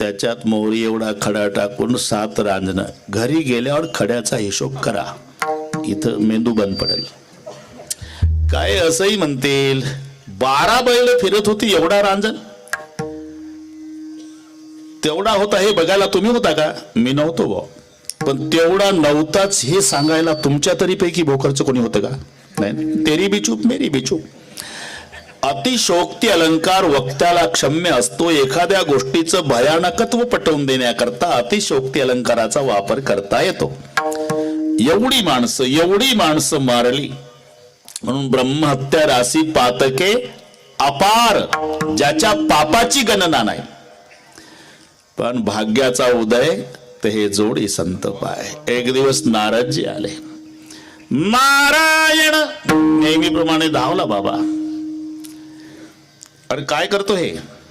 त्याच्यात मोहरी एवढा खडा टाकून 7 रांजणं. घरी गेल्यावर खड्याचा हिशोब करा, इथं मेंदू बंद पडेल. काय असंही म्हणतील 12 बैल फिरत होती एवढा रांजण, तेवढा होता हे बघायला तुम्ही होता का? मी नव्हतो बा. पण तेवढा नव्हताच हे सांगायला तुमच्या तरी पैकी भोकरचं कोणी होतं का? नाही. तेरी बी चूप मेरी बी चूप. अतिशोक्ती अलंकार वक्त्याला क्षम्य असतो. एखाद्या गोष्टीचं भयानकत्व पटवून देण्याकरता अतिशोक्ती अलंकाराचा वापर करता येतो. एवढी माणसं मारली म्हणून ब्रह्महत्या राशी पातके अपार, ज्याच्या पापाची गणना नाही. पण भाग्याचा उदय ते हे जोडी संत पाय. एक दिवस नारदजी आले. नारायण नेहमीप्रमाणे धावला बाबा. अरे काय करतो हे?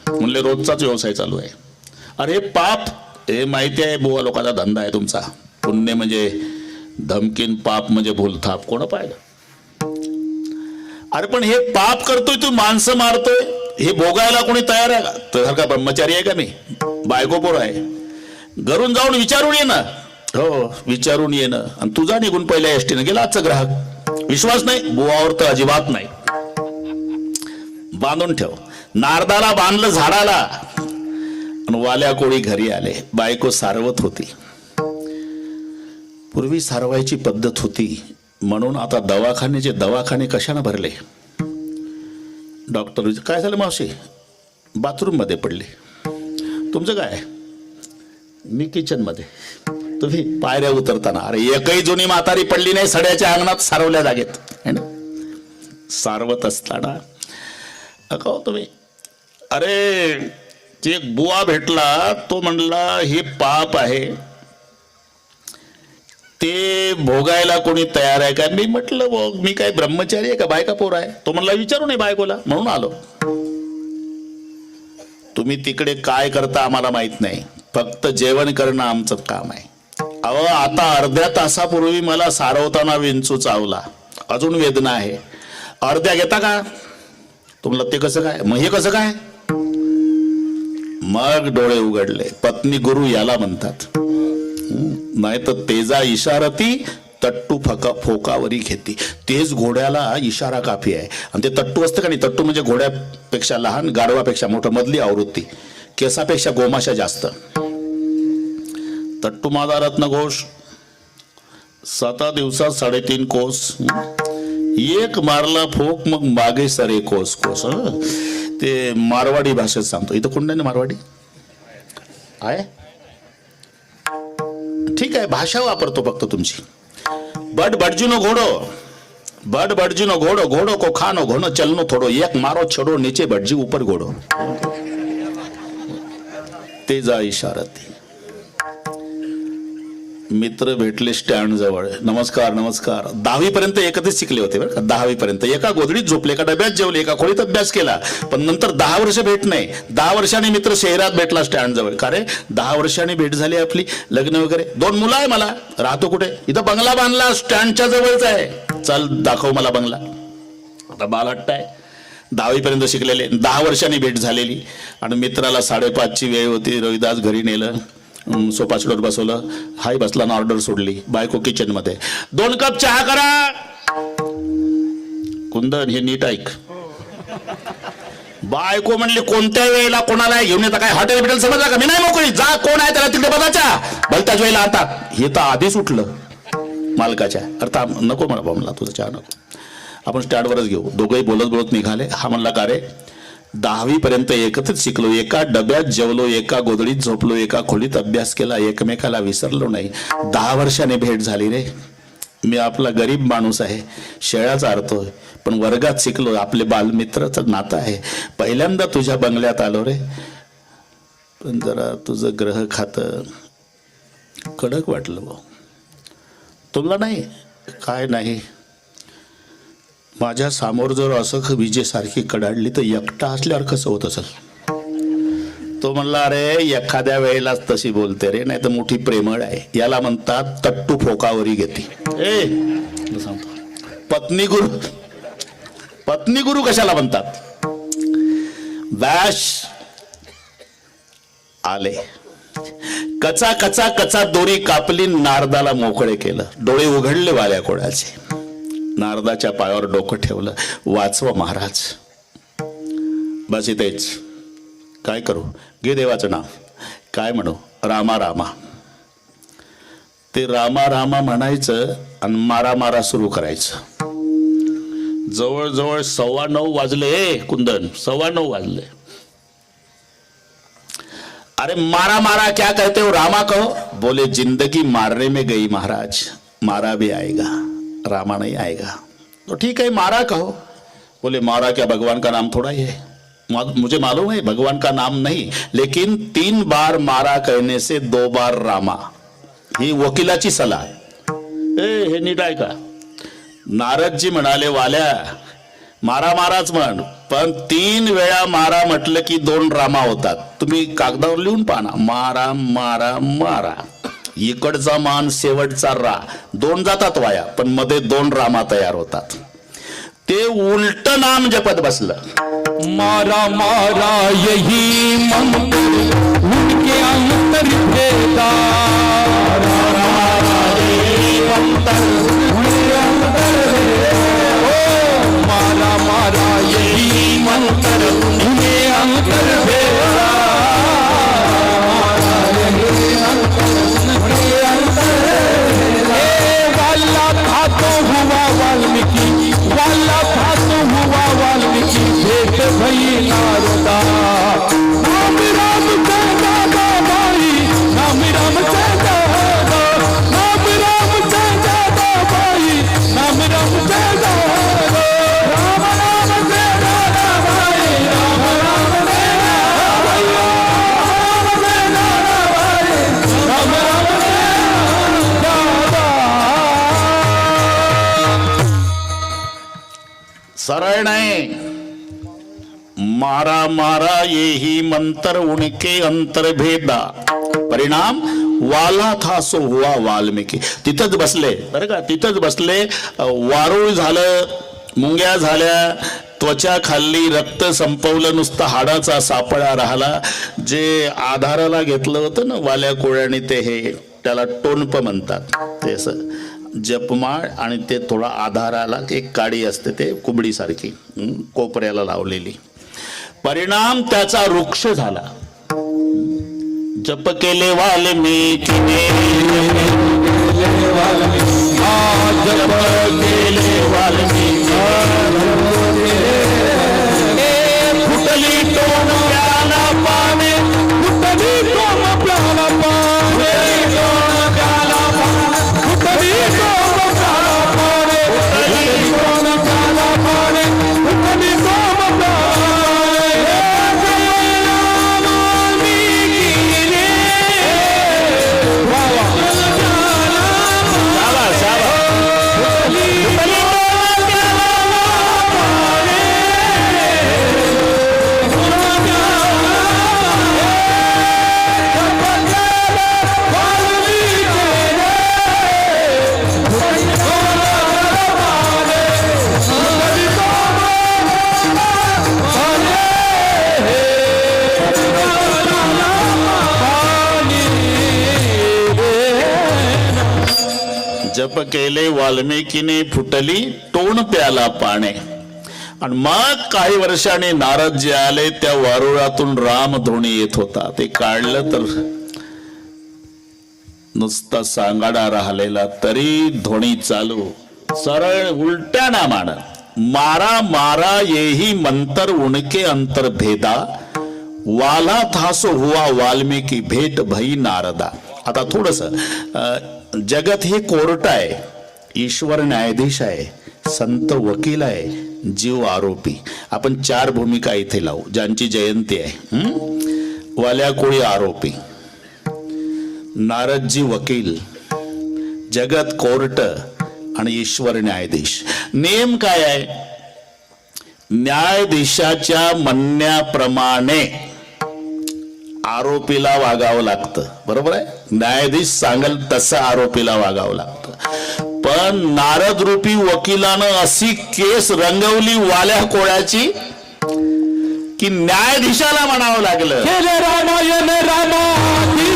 म्हणले रोजचाच व्यवसाय चालू आहे. अरे पाप, हे माहिती आहे बुवा लोकांचा धंदा आहे तुमचा. पुण्य म्हणजे धमकीन, पाप म्हणजे भूलथाप. कोण पाहिलं? अरे पण हे पाप करतोय तू, माणसं मारतोय, हे भोगायला कोणी तयार आहे का? तर का ब्रह्मचारी आहे का मी? बायको पोर आहे. घरून जाऊन विचारून ये ना. हो विचारून ये ना. आणि तुझा निघून पहिल्या एसटीने गेला आजचा ग्राहक. विश्वास नाही बुवावर तर अजिबात नाही. बांधून ठेव. नारदाला बांधलं झाडाला आणि वाल्या कोळी घरी आले. बायको सारवत होती. पूर्वी सारवायची पद्धत होती म्हणून आता दवाखाने कशाने भरले? डॉक्टर काय झालं मावशी? बाथरूम मध्ये पडले. तुमचं काय? मी किचन मध्ये. तुम्ही पायऱ्या उतरताना. अरे एकही जुनी म्हातारी पडली नाही सड्याच्या अंगणात सारवल्या जागेत है ना. सारवत असताना अका तुम्ही, अरे ते एक बुवा भेटला, तो म्हणला हे पाप आहे, ते भोगायला कोणी तयार आहे का? मी म्हटलं मी काय ब्रह्मचारी आहे का बायका पोर आहे? तो म्हणला विचारू नये बायकोला, म्हणून आलो. तुम्ही तिकडे काय करता आम्हाला माहित नाही, फक्त जेवण करणं आमचं काम आहे. अहो आता अर्ध्या तासापूर्वी मला सारवताना विंचू चावला, अजून वेदना आहे. अर्ध्या घेता का? तुम्हाला ते कसं काय? मग हे कसं काय? मग डोळे उघडले. पत्नी गुरु याला म्हणतात. नाही तर तेजा इशारती तट्टू फोकावरी घेती. तेज घोड्याला इशारा काफी आहे. आणि ते तट्टू असतं का नाही, तट्टू म्हणजे घोड्यापेक्षा लहान, गाढवापेक्षा मोठं, मधली आवृत्ती, केसापेक्षा गोमाशा जास्त. तट्टू माझा रत्नघोष 7 दिवसात 3.5 कोस. एक मारला फोक मग मागे सरे कोस कोस. ते मारवाडी भाषेत सांगतो. इथं कोण नाही मारवाडी आहे? ठीक आहे, भाषा वापरतो फक्त तुमची. बड बडजीनो घोडो, बड बडजीनो घोडो, घोडो को खानो घोनो चलनो थोडो, एक मारो छडो नीचे बडजी ऊपर घोडो. तेजा इशारती. मित्र भेटले स्टँड जवळ. नमस्कार नमस्कार. 10वी पर्यंत एकत्रच शिकले होते बरं का. 10वी पर्यंत एका गोधडीत झोपले, एका डब्यात जेवले, एका खोलीत अभ्यास केला. पण नंतर 10 वर्ष भेट नाही. 10 वर्षांनी मित्र शहरात भेटला स्टँड जवळ. का रे? 10 वर्षांनी भेट झाली आपली, लग्न वगैरे. 2 मुलं आहे मला. राहतो कुठे? इथं बंगला बांधला स्टँडच्या जवळच आहे. चल दाखव मला बंगला. आता बालहट्ट आहे. 10वी पर्यंत शिकलेले, 10 वर्षांनी भेट झालेली. आणि मित्राला 5:30ची वेळ होती. रविदास घरी नेलं, सोफा सेटवर बसवलं. हाय बसला ना, ऑर्डर सोडली. बायको किचन मध्ये. 2 कप चहा करा. कुंदन हे नीट ऐक. बायको म्हणली कोणत्या वेळेला कोणाला घेऊन येता? काय हॉटेल बिटेल समजला का? मी नाही मोकळी. जा, कोण आहे त्याला तिकडे बघायचा. भलत्याच वेळेला आता हे तर आधीच उठलं मालकाच्या. अर्थात नको म्हणा मला तुझा चहा नको, आपण स्टँडवरच घेऊ. दोघंही बोलत बोलत निघाले. हा म्हणला का रे? 10वी पर्यंत एकत्रच शिकलो, एका डब्यात जेवलो, एका गोधडीत झोपलो, एका खोलीत अभ्यास केला, एकमेकाला विसरलो नाही. 10 वर्षाने भेट झाली रे. मी आपला गरीब माणूस आहे, शेळ्या चारतोय, पण वर्गात शिकलो. आपले बालमित्राचं नातं आहे. पहिल्यांदा तुझ्या बंगल्यात आलो रे. पण जरा तुझं ग्रह खातं कडक वाटलं भाऊ. तुला नाही? काय नाही. माझ्या समोर जर असं विजेसारखी कडाडली तर एकटा असल्यावर कसं होत असेल? तो म्हणला अरे एखाद्या वेळेलाच तशी बोलते रे, नाही तर मोठी प्रेमळ आहे. याला म्हणतात तट्टू फोकावरी घेते. पत्नी गुरु कशाला म्हणतात? व्यास आले. कचा कचा कचा दोरी कापली, नारदाला मोकळे केलं. डोळे उघडले वाल्या कोळ्याचे. नारदाच्या पायावर डोकं ठेवलं. वाचवा महाराज. बस इथेच. काय करू? घे देवाचं नाव. काय म्हणू? रामा रामा. ते रामा रामा म्हणायचं आणि मारा मारा सुरू करायचं. जवळजवळ 9:15 वाजले. कुंदन 9:15 वाजले. अरे मारा मारा क्या कहते हो? रामा कहो. बोले जिंदगी मारने में गई महाराज, मारा भी आएगा, रामा नहीं आएगा. तो ठीक है मारा कहो. बोले मारा क्या भगवान का नाम थोड़ा ही है? मुझे मालूम है भगवान का नाम नहीं, लेकिन 3 बार मारा कहने से 2 बार रामा. ही वकिलाची सलाह. हे नीट आहे का? नारदजी म्हणाले वाल्या मारा माराच म्हण, पण 3 वेळा मारा म्हटलं की 2 रामा होतात. तुम्ही कागदावर लिहून पाहा. मारा मारा मारा. इकडचा मान शेवटचा रा 2 जातात वाया, पण मध्ये 2 रामा तयार होतात. ते उलट नाम जपत बसलं. मारा मारा यही मंत्र उनके अंतर भेदा. मारा मारा यही मंत्र उन्हें अंतर भेदा. वाला था तो हुआ वाल्मीकि, वाला था तो हुआ वाल्मीकि, भेद भई नारदा. नाम राम चंदा भाई, नाम राम चंदा, नाम राम चंदा भाई, नाम राम चंदा. राम राम चंदा भाई, राम राम चंदा भाई, राम चंदा भाई, राम राम सरळ नाही. मारा मारा यही मंत्र उनके अंतर भेदा. परिणाम वाला था सो हुआ वाल्मिकी. तिथंच बसले बरं का. तिथंच बसले. वारूळ झालं, मुंग्या झाल्या, त्वचा खाल्ली, रक्त संपवलं, नुसतं हाडाचा सापळा राहिला. जे आधाराला घेतलं होतं ना वाल्या कोळ्याने, ते हे त्याला टोनप म्हणतात. ते असं जपमाळ आणि ते थोडा आधाराला एक काडी असते, ते कुबडी सारखी कोपऱ्याला लावलेली. परिणाम त्याचा वृक्ष झाला. जप केले वाल्मिकीने, जप केले वाल्मिकी, फुटली टोन प्याला पाने, फुटली टोन प्याला पाने, फुटली टोन प्याला पाने, फुटली टोन प्याला पाने, फुटली टोन प्याला. जप केले वाल्मिकीने, फुटली टोन प्याला पाने. आणि मग काही वर्षांनी नारद जे आले, त्या वारुळातून राम धोणी येत होता. ते काढलं तर नुसता सांगाडा राहिलेला, तरी धोणी चालू. सरळ उलट्या नामानं मारा मारा येही मंतर उनके अंतर भेदा. वाला था सो हुआ वाल्मिकी, भेट भई नारदा. आता थोडस जगत हे कोर्ट आहे, ईश्वर न्यायाधीश आहे, संत वकील आहे, जीव आरोपी. आपण 4 भूमिका इथे लावू ज्यांची जयंती आहे. वाल्या कोळी आरोपी, नारदजी वकील, जगत कोर्ट आणि ईश्वर न्यायाधीश. नेम काय आहे? न्यायाधीशाच्या म्हणण्याप्रमाणे आरोपीला वागावं लागतं. बरोबर आहे? न्यायाधीश सांगेल तसं आरोपीला वागावं लागतं. पण नारद रूपी वकिलानं अशी केस रंगवली वाल्या कोळ्याची की न्यायाधीशाला म्हणावं लागलं, रामायण रामाधी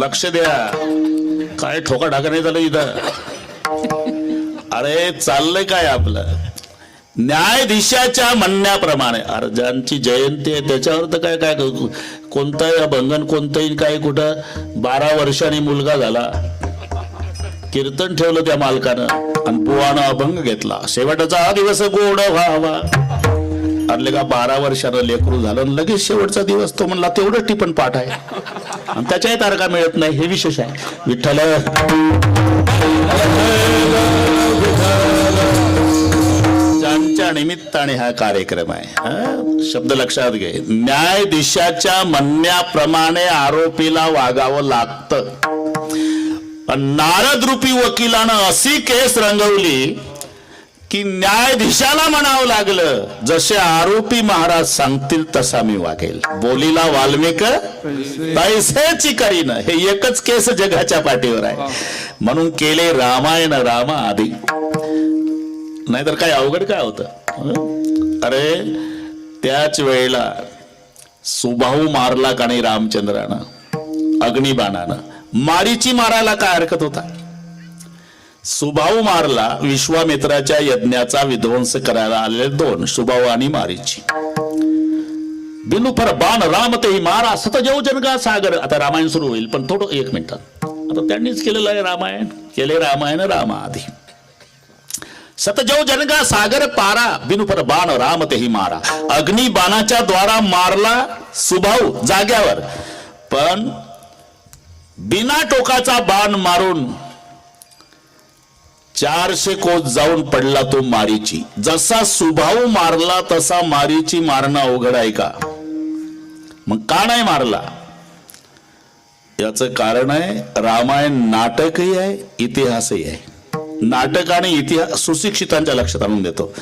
लक्ष द्या, काय ठोका ढाका नाही झालं इथं. अरे चाललंय काय आपलं, न्यायाधीशाच्या म्हणण्याप्रमाणे. अरे ज्यांची जयंती आहे त्याच्यावर तर काय काय कोणताही बंधन, कोणतंही काय, कुठं 12 वर्षांनी मुलगा झाला, कीर्तन ठेवलं त्या मालकानं आणि बुवानं अभंग घेतला, शेवटचा हा दिवस गोड व्हावा. अरे का 12 वर्षानं लेकरू झालं आणि लगेच शेवटचा दिवस, तो म्हणला तेवढं टिपण पाठ आहे आणि त्याच्याही तारखा मिळत नाही, हे विशेष आहे. विठ्ठल ज्यांच्या निमित्ताने हा कार्यक्रम आहे. शब्द लक्षात घे, न्यायाधीशाच्या म्हणण्याप्रमाणे आरोपीला वागावं लागतं. पण नारद रूपी वकिलानं अशी केस रंगवली की न्यायाधीशाला म्हणावं लागलं, जसे आरोपी महाराज सांगतील तसा मी वागेल. बोलीला वाल्मिक पैसेची करीन. हे एकच केस जगाच्या पाठीवर आहे, म्हणून केले रामायण रामा आधी. नाहीतर काय अवघड काय होतं. अरे त्याच वेळेला सुबाहू मारला का नाही रामचंद्रानं अग्निबाणानं. मारीची मारायला काय हरकत होता. सुबाहू मारला, विश्वामित्राच्या यज्ञाचा विध्वंस करायला आलेले 2, सुबाहू आणि मारीची. बिनुफर बाण राम तेही मारा सतजव जनगा सागर. आता रामायण सुरू होईल, पण थोडं 1 मिनिटात. आता त्यांनीच केलेलं आहे रामायण, केले रामायण रामा आधी. सतजव जनगा सागर पारा, बिनुफर बाण राम तेही मारा. अग्निबाणाच्या द्वारा मारला सुबाहू जाग्यावर, पण बिना टोकाचा बाण मारून 400 कोस जाऊन पडला तो मारीची. जसा सुबाहू मारला तसा मारीची मारणं अवघड आहे का? मग का नाही मारला? याचं कारण आहे, रामायण नाटकही आहे, इतिहासही आहे. नाटक आणि इतिहास सुशिक्षितांच्या लक्षात आणून देतो.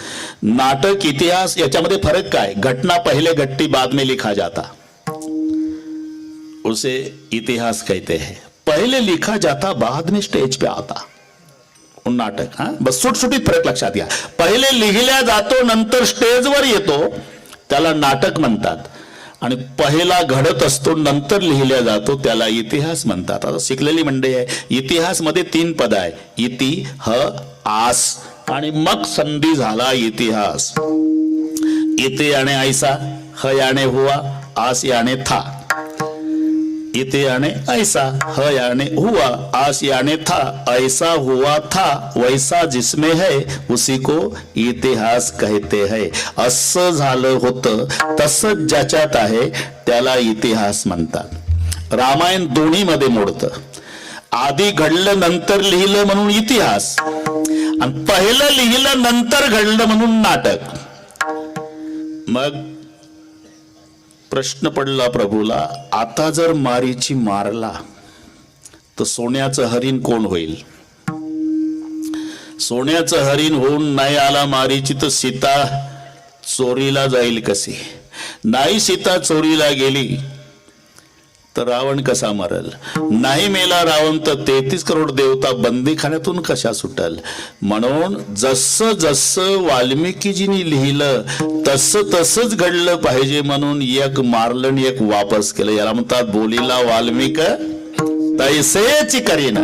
नाटक, इतिहास याच्यामध्ये फरक काय? घटना पहले घटती बाद में लिखा जाता, उसे इतिहास कहते हैं. पहले लिखा जाता बाद में स्टेज पे आता. नाटक, हा बस सुटसुटीत फरक लक्षात घ्या. पहिले लिहिल्या जातो, नंतर स्टेजवर येतो, त्याला नाटक म्हणतात. आणि पहिला घडत असतो, नंतर लिहिल्या जातो, त्याला इतिहास म्हणतात. आता शिकलेली मंडळी आहे. इतिहास मध्ये 3 पद आहे, इति, ह, आस, आणि मग संधी झाला इतिहास. इति याने ऐसा, ह याने हुआ, आस याने था. इति याने ऐसा, ह याने हुआ, आस याने था. ऐसा हुआ था वैसा जिसमें है उसी को इतिहास कहते हैं. असं झालं होतं तसंच ज्याच्यात आहे त्याला इतिहास म्हणतात. रामायण दोन्ही मध्ये मोडतं. आधी घडलं नंतर लिहिलं म्हणून इतिहास, आणि पहिलं लिहिलं नंतर घडलं म्हणून नाटक. मग प्रश्न पडला प्रभूला, आता जर मारीची मारला तर सोन्याचं हरिण कोण होईल? सोन्याचं हरिण होऊन नाही आला मारीची तर सीता चोरीला जाईल कशी? नाही सीता चोरीला गेली तर रावण कसा मरल? नाही मेला रावण तर 33 करोड देवता बंदीखान्यातून कशा सुटल? म्हणून जसं जसं वाल्मिकीजींनी लिहिलं तसं तसंच घडलं पाहिजे, म्हणून एक मारलं आणि एक वापस केलं. याला म्हणतात बोलीला वाल्मिक तैसेची करीन,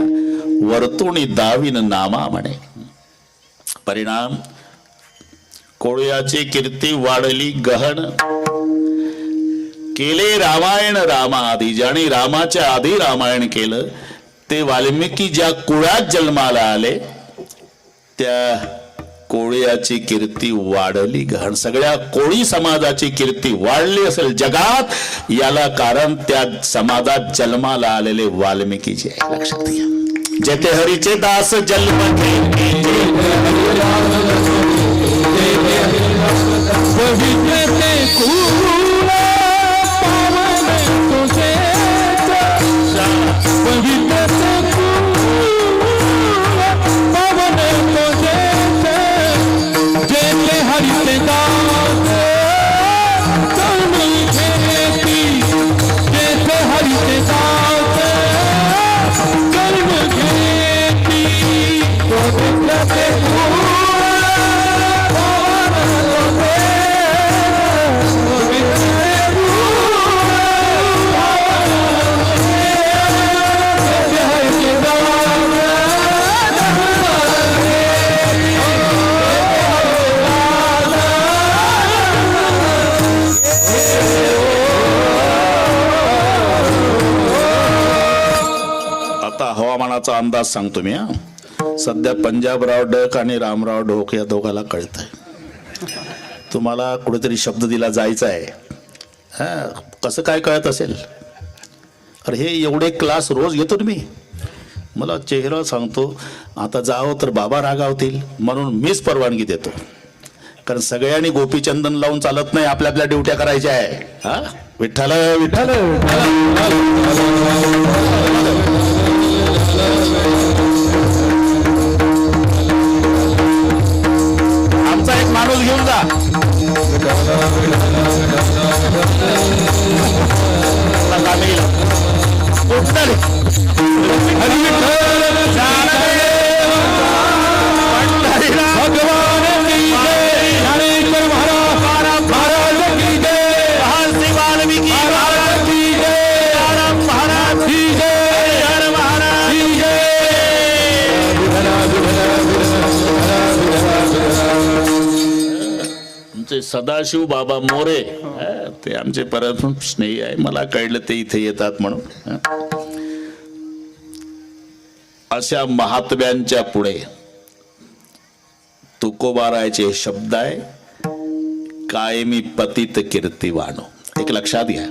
वर्तुणी दावीन नामा म्हणे. परिणाम, कोळ्याची कीर्ती वाढली गहन. केले रामायण रामा आधी. ज्याने रामाच्या आधी रामायण केलं ते वाल्मिकी ज्या कुळात जन्माला आले त्या कोळ्याची कीर्ती वाढली गहन. सगळ्या कोळी समाजाची कीर्ती वाढली असेल जगात, याला कारण त्या समाजात जन्माला आलेले वाल्मिकीचे आहे. लक्षात घ्या. जेथे हरीचे दास जन्म अंदाज सांगतो मी. सध्या पंजाबराव डक आणि रामराव ढोक या दोघाला कळतंय. तुम्हाला कुठेतरी शब्द दिला जायचा आहे. कसं काय कळत असेल? अरे हे एवढे क्लास रोज घेतो ना मी. मला चेहरा सांगतो आता जावं तर बाबा रागावतील, म्हणून मीच परवानगी देतो. कारण सगळ्यांनी गोपीचंदन लावून चालत नाही, आपल्या आपल्या ड्युट्या करायच्या आहे. हा, विठ्ठल विठ्ठल. आमचा एक माणूस घेऊन जा. सदाशिव बाबा मोरे ते आमचे परम स्नेही आहे. मला कळलं ते इथे येतात म्हणून. अशा महात्म्यांच्या पुढे तुकोबारायचे शब्द आहे, कायमी पतित कीर्तिवानो. एक लक्षात घ्या,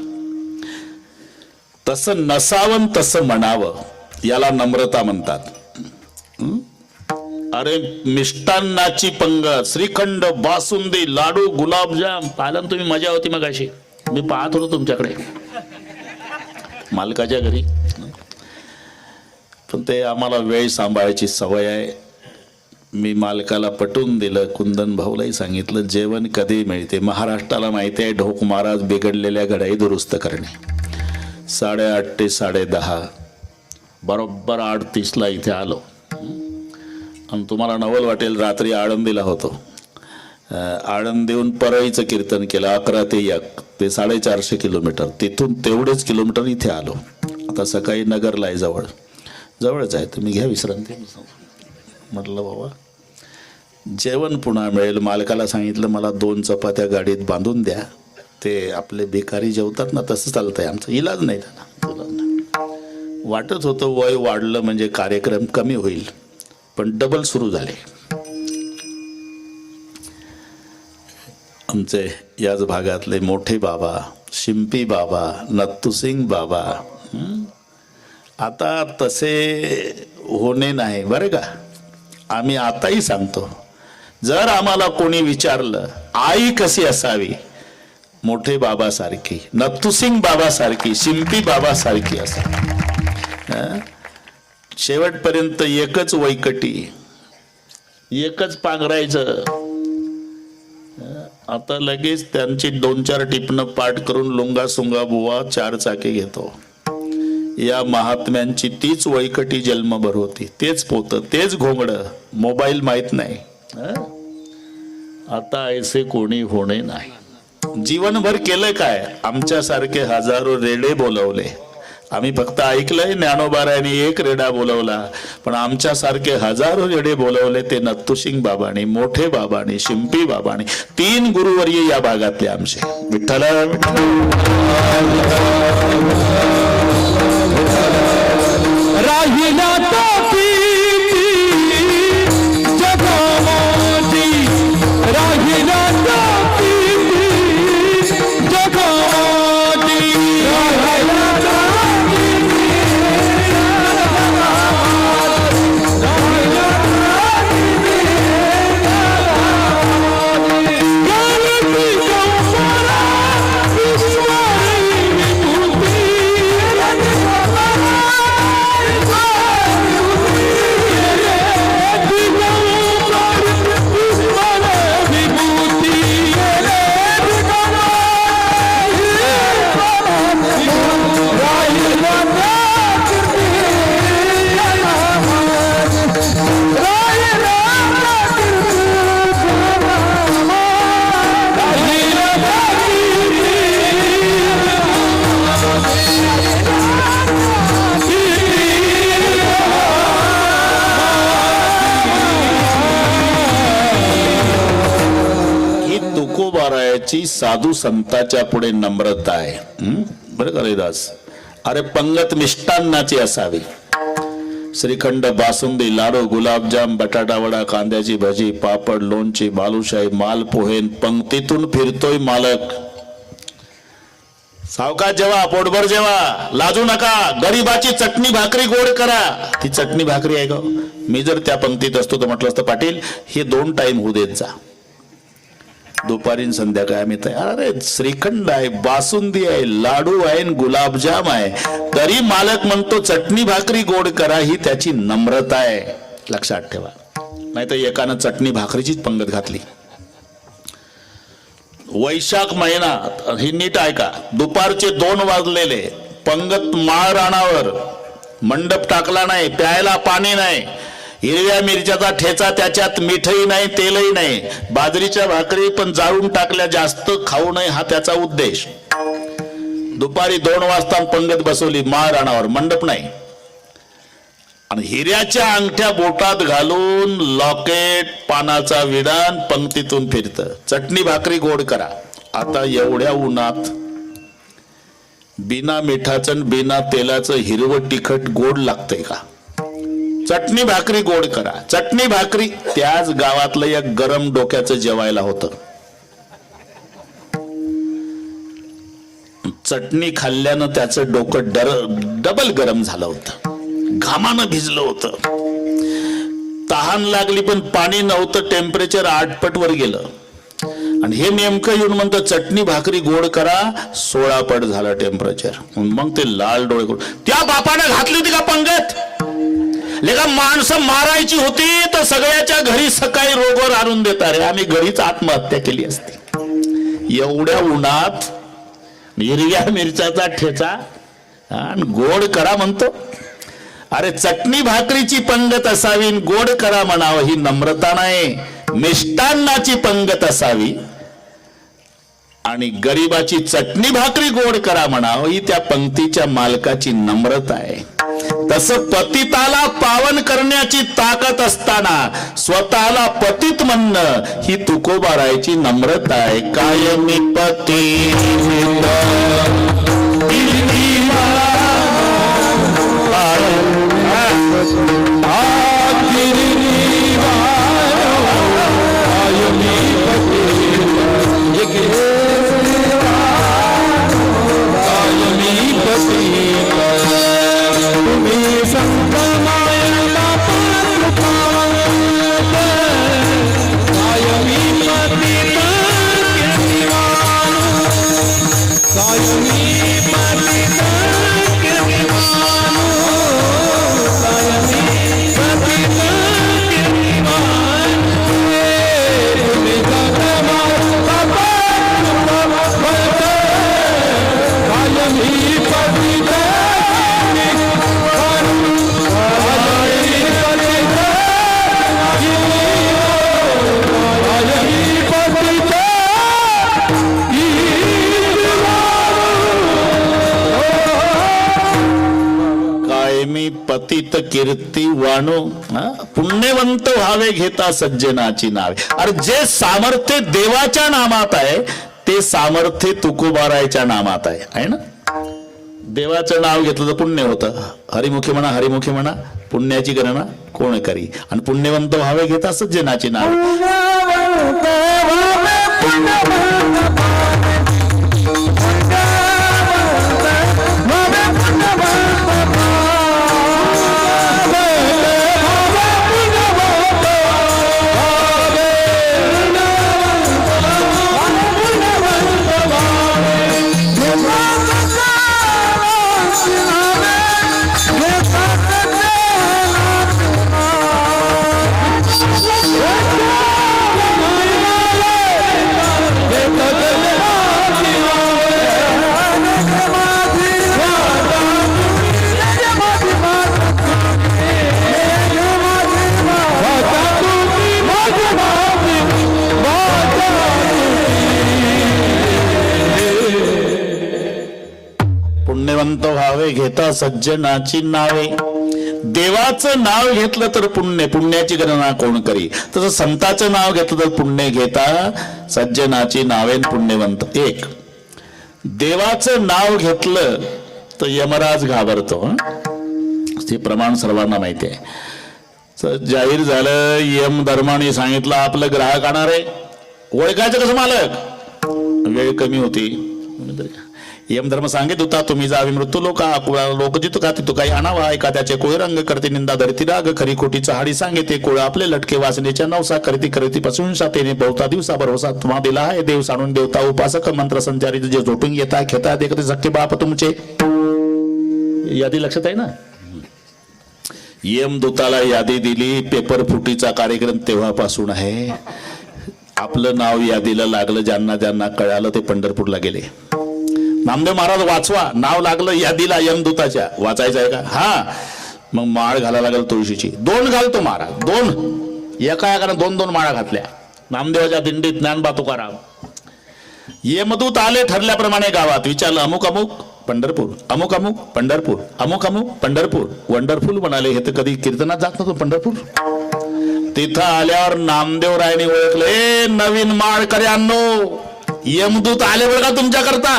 तसं नसावं तसं म्हणावं याला नम्रता म्हणतात. अरे मिष्टान्नाची पंगत, श्रीखंड, बासुंदी, लाडू, गुलाबजाम पाहिलं ना तुम्ही? मजा होती मग अशी. मी पाहत होतो तुमच्याकडे मालकाच्या घरी. पण ते आम्हाला वेळ सांभाळायची सवय आहे. मी मालकाला पटवून दिलं, कुंदन भाऊलाही सांगितलं, जेवण कधी मिळते. महाराष्ट्राला माहिती आहे ढोक महाराज बिघडलेल्या घड्याही दुरुस्त करणे. 8:30 ते 10:30 बरोबर 8:30 इथे आलो. आणि तुम्हाला नवल वाटेल, रात्री आळंदीला होतो. आळंदीहून परळीचं कीर्तन केलं 11 ते 1, ते 450 किलोमीटर. तिथून तेवढेच किलोमीटर इथे आलो. आता सकाळी नगरला आहे, जवळच आहे, तुम्ही घ्या विश्रांती. म्हटलं बाबा जेवण पुन्हा मिळेल. मालकाला सांगितलं मला 2 चपात्या गाडीत बांधून द्या. ते आपले बेकारी जेवतात ना, तसं चालतंय, आमचा इलाज नाही त्यांना. वाटत होतं वय वाढलं म्हणजे कार्यक्रम कमी होईल, पण डबल सुरू झाले. आमचे याच भागातले मोठे बाबा, शिंपी बाबा, नत्तुसिंग बाबा, आता तसे होणे नाही बरं का. आम्ही आताही सांगतो, जर आम्हाला कोणी विचारलं आई कशी असावी, मोठे बाबा सारखी, नत्तुसिंग बाबा सारखी, शिंपी बाबा सारखी असावी. शेवटपर्यंत एकच वैकटी, एकच पांघरायचं. आता लगेच त्यांची 2-4 टिपणं पाठ करून लुंगा सुंगा बुवा 4 चाके घेतो. या महात्म्यांची तीच वैकटी जन्मभर होती, तेच पोत, तेच घोंगड, मोबाईल माहित नाही. आता ऐसे कोणी होणे नाही. जीवनभर केलं काय? आमच्यासारखे हजारो रेडे बोलवले. आम्ही फक्त ऐकलंय ज्ञानोबारायांनी 1 रेडा बोलवला, पण आमच्यासारखे हजारो रेडे बोलवले ते नत्तुसिंग बाबांनी, मोठे बाबांनी, शिंपी बाबांनी. 3 गुरुवर्य या भागातले आमचे. विठ्ठल राहिला तुकोबारायाची साधू संतांच्या पुढे नम्रता आहे. बरं का रविदास? अरे पंगत मिष्टान्नाची असावी. श्रीखंड, बासुंदी, लाडू, गुलाबजाम, बटाटा वडा, कांद्याची भजी, पापड, लोणची, बालुशाही, मालपोहेन पंक्तीतून फिरतोय मालक. सावकाश जेवा, पोटभर जेवा, लाजू नका. गरीबाची चटणी भाकरी गोड करा. ती चटणी भाकरी आहे का? मी जर त्या पंक्तीत असतो तर म्हटलं असतं, पाटील हे 2 टाइम होऊ देत जा, दुपारी आणि संध्याकाळी आम्ही तयार. अरे श्रीखंड आहे, बासुंदी आहे, लाडू आहे, गुलाबजाम आहे, तरी मालक म्हणतो चटणी भाकरी गोड करा. ही त्याची नम्रता आहे, लक्षात ठेवा. नाही तर एकानं चटणी भाकरीचीच पंगत घातली. वैशाख महिना, ही नीट ऐका, दुपारचे 2 वाजलेले, पंगत माळ राणावर, मंडप टाकला नाही, प्यायला पाणी नाही, हिरव्या मिरच्याचा ठेचा, त्याच्यात मीठही नाही, तेलही नाही, बाजरीच्या भाकरी पण जाळून टाकल्या, जास्त खाऊ नये हा त्याचा उद्देश. दुपारी 2 वाजता पंगत बसवली माळ राणावर, मंडप नाही, आणि हिऱ्याच्या अंगठ्या बोटात घालून लॉकेट, पानाचा विडान पंक्तीतून फिरत. चटणी भाकरी गोड करा. आता एवढ्या उन्हात बिना मिठाचं बिना तेलाचं हिरवं तिखट गोड लागतंय का? चटणी भाकरी गोड करा. चटणी भाकरी त्याच गावातलं एक गरम डोक्याचं जेवायला होतं. चटणी खाल्ल्यानं त्याचं डोकं डबल गरम झालं होतं, घामानं भिजलं होतं, तहान लागली पण पाणी नव्हतं, टेम्परेचर 8 पट वर गेलं. आणि हे नेमकं येऊन म्हणतं चटणी भाकरी गोड करा, 16 पट झालं टेम्परेचर. मग ते लाल डोळे करून त्या बापाने घातली होती का पंगत? लेका माणसं मारायची होती तर सगळ्याच्या घरी सकाळी रोगवर आणून देता रे. आम्ही घरीच आत्महत्या केली असती. एवढ्या उन्हात हिरव्या मिरच्याचा ठेचा आणि गोड करा म्हणतो. अरे चटणी भाकरीची पंगत असावी, गोड करा म्हणावं, ही नम्रता नाही. मिष्टान्नाची पंगत असावी आणि गरिबाची चटणी भाकरी गोड करा म्हणावं, ही त्या पंक्तीच्या मालकाची नम्रता आहे. तसं पतिताला पावन करण्याची ताकद असताना स्वतःला पतित म्हणणं ही तुकोबारायची नम्रता आहे. कायमी पती पतित कीर्ती वाणू, पुण्यवंत व्हावे घेता सज्जनाची नावे. अरे जे सामर्थ्य देवाच्या नामात आहे ते सामर्थ्य तुकोबारायच्या नामात आहे ना. देवाचं नाव घेतलं तर पुण्य होतं. हरिमुखी म्हणा, हरिमुखी म्हणा, पुण्याची गणना कोण करी. आणि पुण्यवंत व्हावे घेता सज्जनाची नावे. पुण्यवंत व्हावे घेता सज्जनाची नावे. देवाचं नाव घेतलं तर पुण्य, पुण्याची गणना कोण करी. तसं संताचं नाव घेतलं तर पुण्य घेता सज्जनाची नावे पुण्यवंत. एक देवाचं नाव घेतलं तर यमराज घाबरतो. हे प्रमाण सर्वांना माहिती आहे. जाहीर झालं यम धर्माने सांगितलं आपलं ग्राहक आणणार आहे. ओळखायचं कसं मालक? वेळ कमी होती. यम धर्म सांगित होता तुम्ही जावे मृत्यू लोक जितो का तिथं काही आणावा एखाद्याचे कोळ रंग करते निंदा धरती राग खरी खोटी चहाडी सांगते कोळ आपले लटके वासनेच्या नवसा करती करती पासून सातेने बहुता दिवसा भरोसा तुम्हा दिला आहे देव सांडून देवता उपासक मंत्र संचारित जे झोटून येता घेता देखते सक्के बाप तुमचे. यादी लक्षात आहे ना? यमदूताला यादी दिली. पेपर फुटीचा कार्यक्रम तेव्हापासून आहे. आपलं नाव यादीला लागलं. ज्यांना ज्यांना कळालं ते पंढरपूरला गेले. नामदेव महाराज वाचवा, नाव लागलं यादीला यमदूताच्या. वाचायचं आहे का? हा. मग माळ घालायला लागल तुळशीची. 2 घालतो महाराज, 2 एका एकानं 2-2 माळा घातल्या. नामदेवाच्या दिंडीत ज्ञानबा तुकाराम. यमदूत आले ठरल्याप्रमाणे गावात. विचारलं अमुक अमुक पंढरपूर, अमुक अमुक पंढरपूर, अमुक अमुक पंढरपूर. वंडरफुल म्हणाले. हे तर कधी कीर्तनात जात नव्हतं पंढरपूर. तिथं आल्यावर नामदेव रायने ओळखलं. ए नवीन माळकऱ्यांनो, यमदूत आले बरं का तुमच्या करता.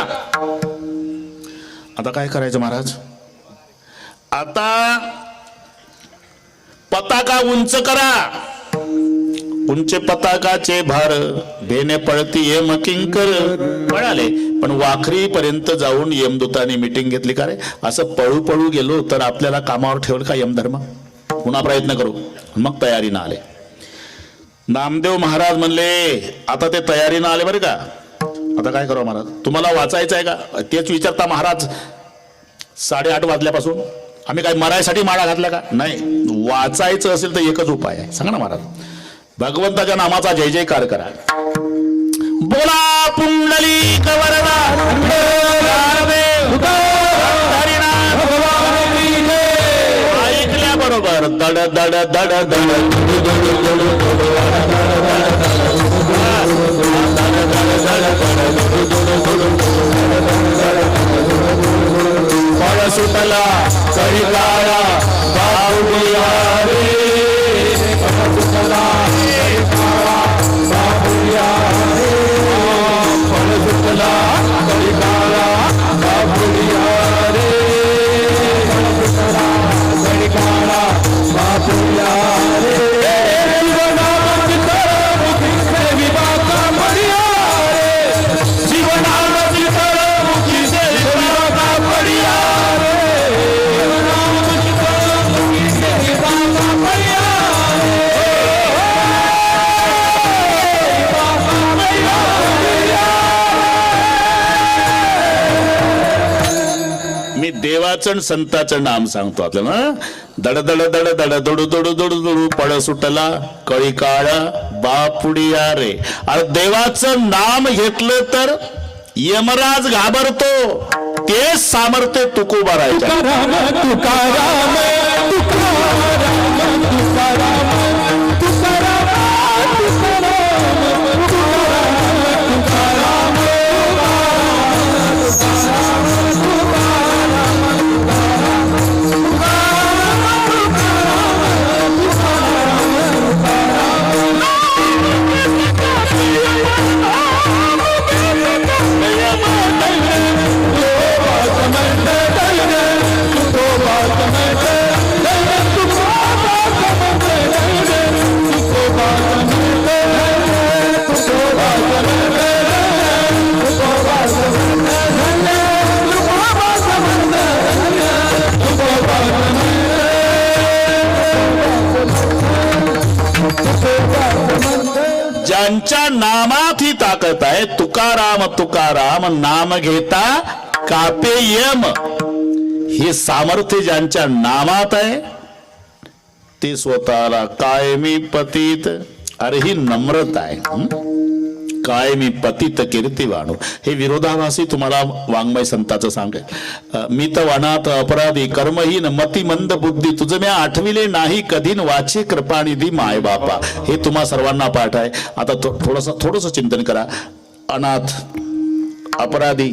आता काय करायचं महाराज? आता पताका उंच करा. उंच पताकाचे भार भेने पळती यम किंकर. पळाले पण वाखरी पर्यंत जाऊन यमदूताने मीटिंग घेतली. का रे असं पळू पळू गेलो तर आपल्याला कामावर ठेवल का यमधर्म? पुन्हा प्रयत्न करू. मग तयारीनं आले. नामदेव महाराज म्हणले आता ते तयारीनं आले बरं का. आता काय करावं महाराज? तुम्हाला वाचायचं आहे का? तेच विचारता महाराज. 8:30 वाजल्यापासून आम्ही काय मरायसाठी माळा घातल्या का? नाही. वाचायचं असेल तर एकच उपाय आहे. सांगा ना महाराज. भगवंताच्या नामाचा जय जयकार करा. बोला पुंडलिक वरदा ऐकल्या बरोबर दड दड दड दड फळ सुटला करी काळा बाहुलिया रे. फळ सुटला करी काळा बाहुलिया रे. फळ सुटला करी काळा बाहुलिया रे. फळ सुटला करी काळा बाहुलिया रे. जीवनाची करमुखी सेविका पडिया रे. जीवनाची करमुखी सेविका पडिया रे. जीवनाची करमुखी सेविका पडिया रे. मी देवाचं आणि संताचं नाम सांगतो आपल्याला. दड दड दड दड दडू दडू दडू दडू पळ सुटला कळी काळ बापुडिया रे. अरे देवाचं नाम घेतलं तर यमराज घाबरतो. ते सामर्थ्य तुकोबारायच्या. तुकाराम तुकाराम तुकाराम तुकाराम ज्यांच्या नामात ही ताकद आहे. तुकाराम तुकाराम नाम घेता कापे यम. हे सामर्थ्य ज्यांच्या नामात आहे ते स्वतःला कायमी पतित. अरे ही नम्रता आहे. कायमी पतित कीर्तिवाणू. हे विरोधाभासी तुम्हाला वाङ्मय संताचं सांगेल. मी तर वनात अपराधी कर्महीन मतिमंद बुद्धी तुझं म्या आठविले नाही कधीन वाचे कृपानिधी माय बापा. हे तुम्हा सर्वांना पाठ आहे. आता थोडंसं चिंतन करा. अनाथ, अपराधी,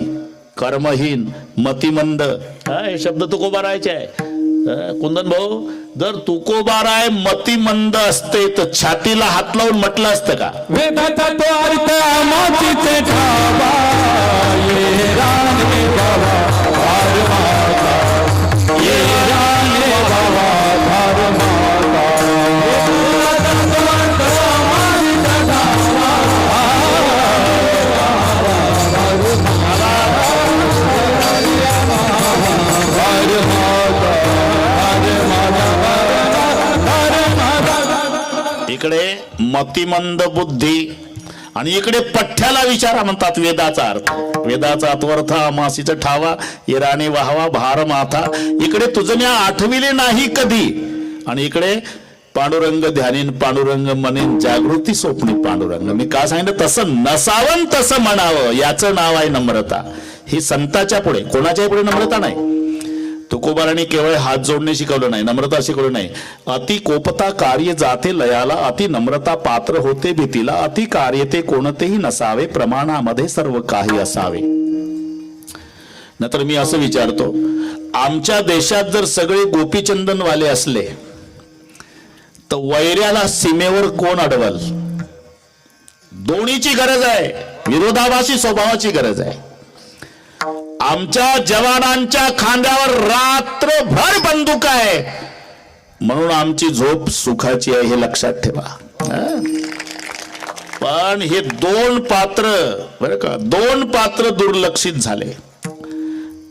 कर्महीन, मतिमंद हे शब्द तुकोबारायचे आहे. कुंदन भाऊ, जर तुकोबाराय मतिमंद असते तर छातीला हात लावून म्हटलं असतं का? वेदाचा तो अर्थ मातीचे ठावा ये राने बाबा वार माता ये राने बाबा इकडे मतिमंद बुद्धी आणि इकडे पठ्ठ्याला विचारा म्हणतात वेदाचा अर्थ. वेदाचा अर्थ मासीचा ठावा इराणी वाहवा भार माथा. इकडे तुझं मी आठविले नाही कधी आणि इकडे पांडुरंग ध्यानीन पांडुरंग म्हणेन जागृती स्वप्नी पांडुरंग. मी का सांगितलं तसं नसावं तसं म्हणावं याचं नाव आहे नम्रता. ही संताच्या पुढे कोणाच्याही पुढे नम्रता नाही. तुकोबारांनी केवळ हात जोडणे शिकवलं नाही, नम्रता शिकवलं नाही. अति कोपता कार्य जाते लयाला, अति नम्रता पात्र होते भीतीला, अति कार्य ते कोणतेही नसावे, प्रमाणामध्ये सर्व काही असावे. नंतर मी असं विचारतो, आमच्या देशात जर सगळे गोपीचंदनवाले असले तर वैऱ्याला सीमेवर कोण अडवल? दोन्हीची गरज आहे, विरोधाभासी स्वभावाची गरज आहे. आमच्या जवानांच्या खांद्यावर रात्रभर बंदूक आहे म्हणून आमची झोप सुखाची आहे, हे लक्षात ठेवा. पण हे दोन पात्र बरं का, दोन पात्र दुर्लक्षित झाले.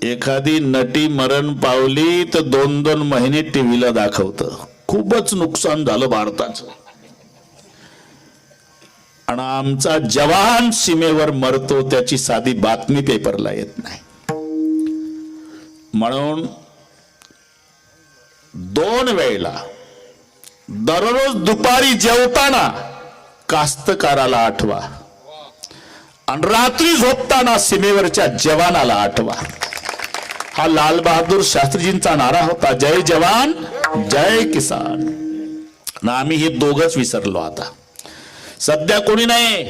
एखादी नटी मरण पावली तर 2-2 महिने टीव्हीला दाखवतं. खूपच नुकसान झालं भारताचं. आणि आमचा जवान सीमेवर मरतो त्याची साधी बातमी पेपरला येत नाही. म्हणून 2 वेळेला दररोज दुपारी जेवताना कास्तकाराला आठवा आणि रात्री झोपताना सीमेवरच्या जवानाला आठवा. हा लाल बहादूर शास्त्रीजींचा नारा होता, जय जवान जय किसान. ना आम्ही हे दोघच विसरलो. आता सध्या कोणी नाही.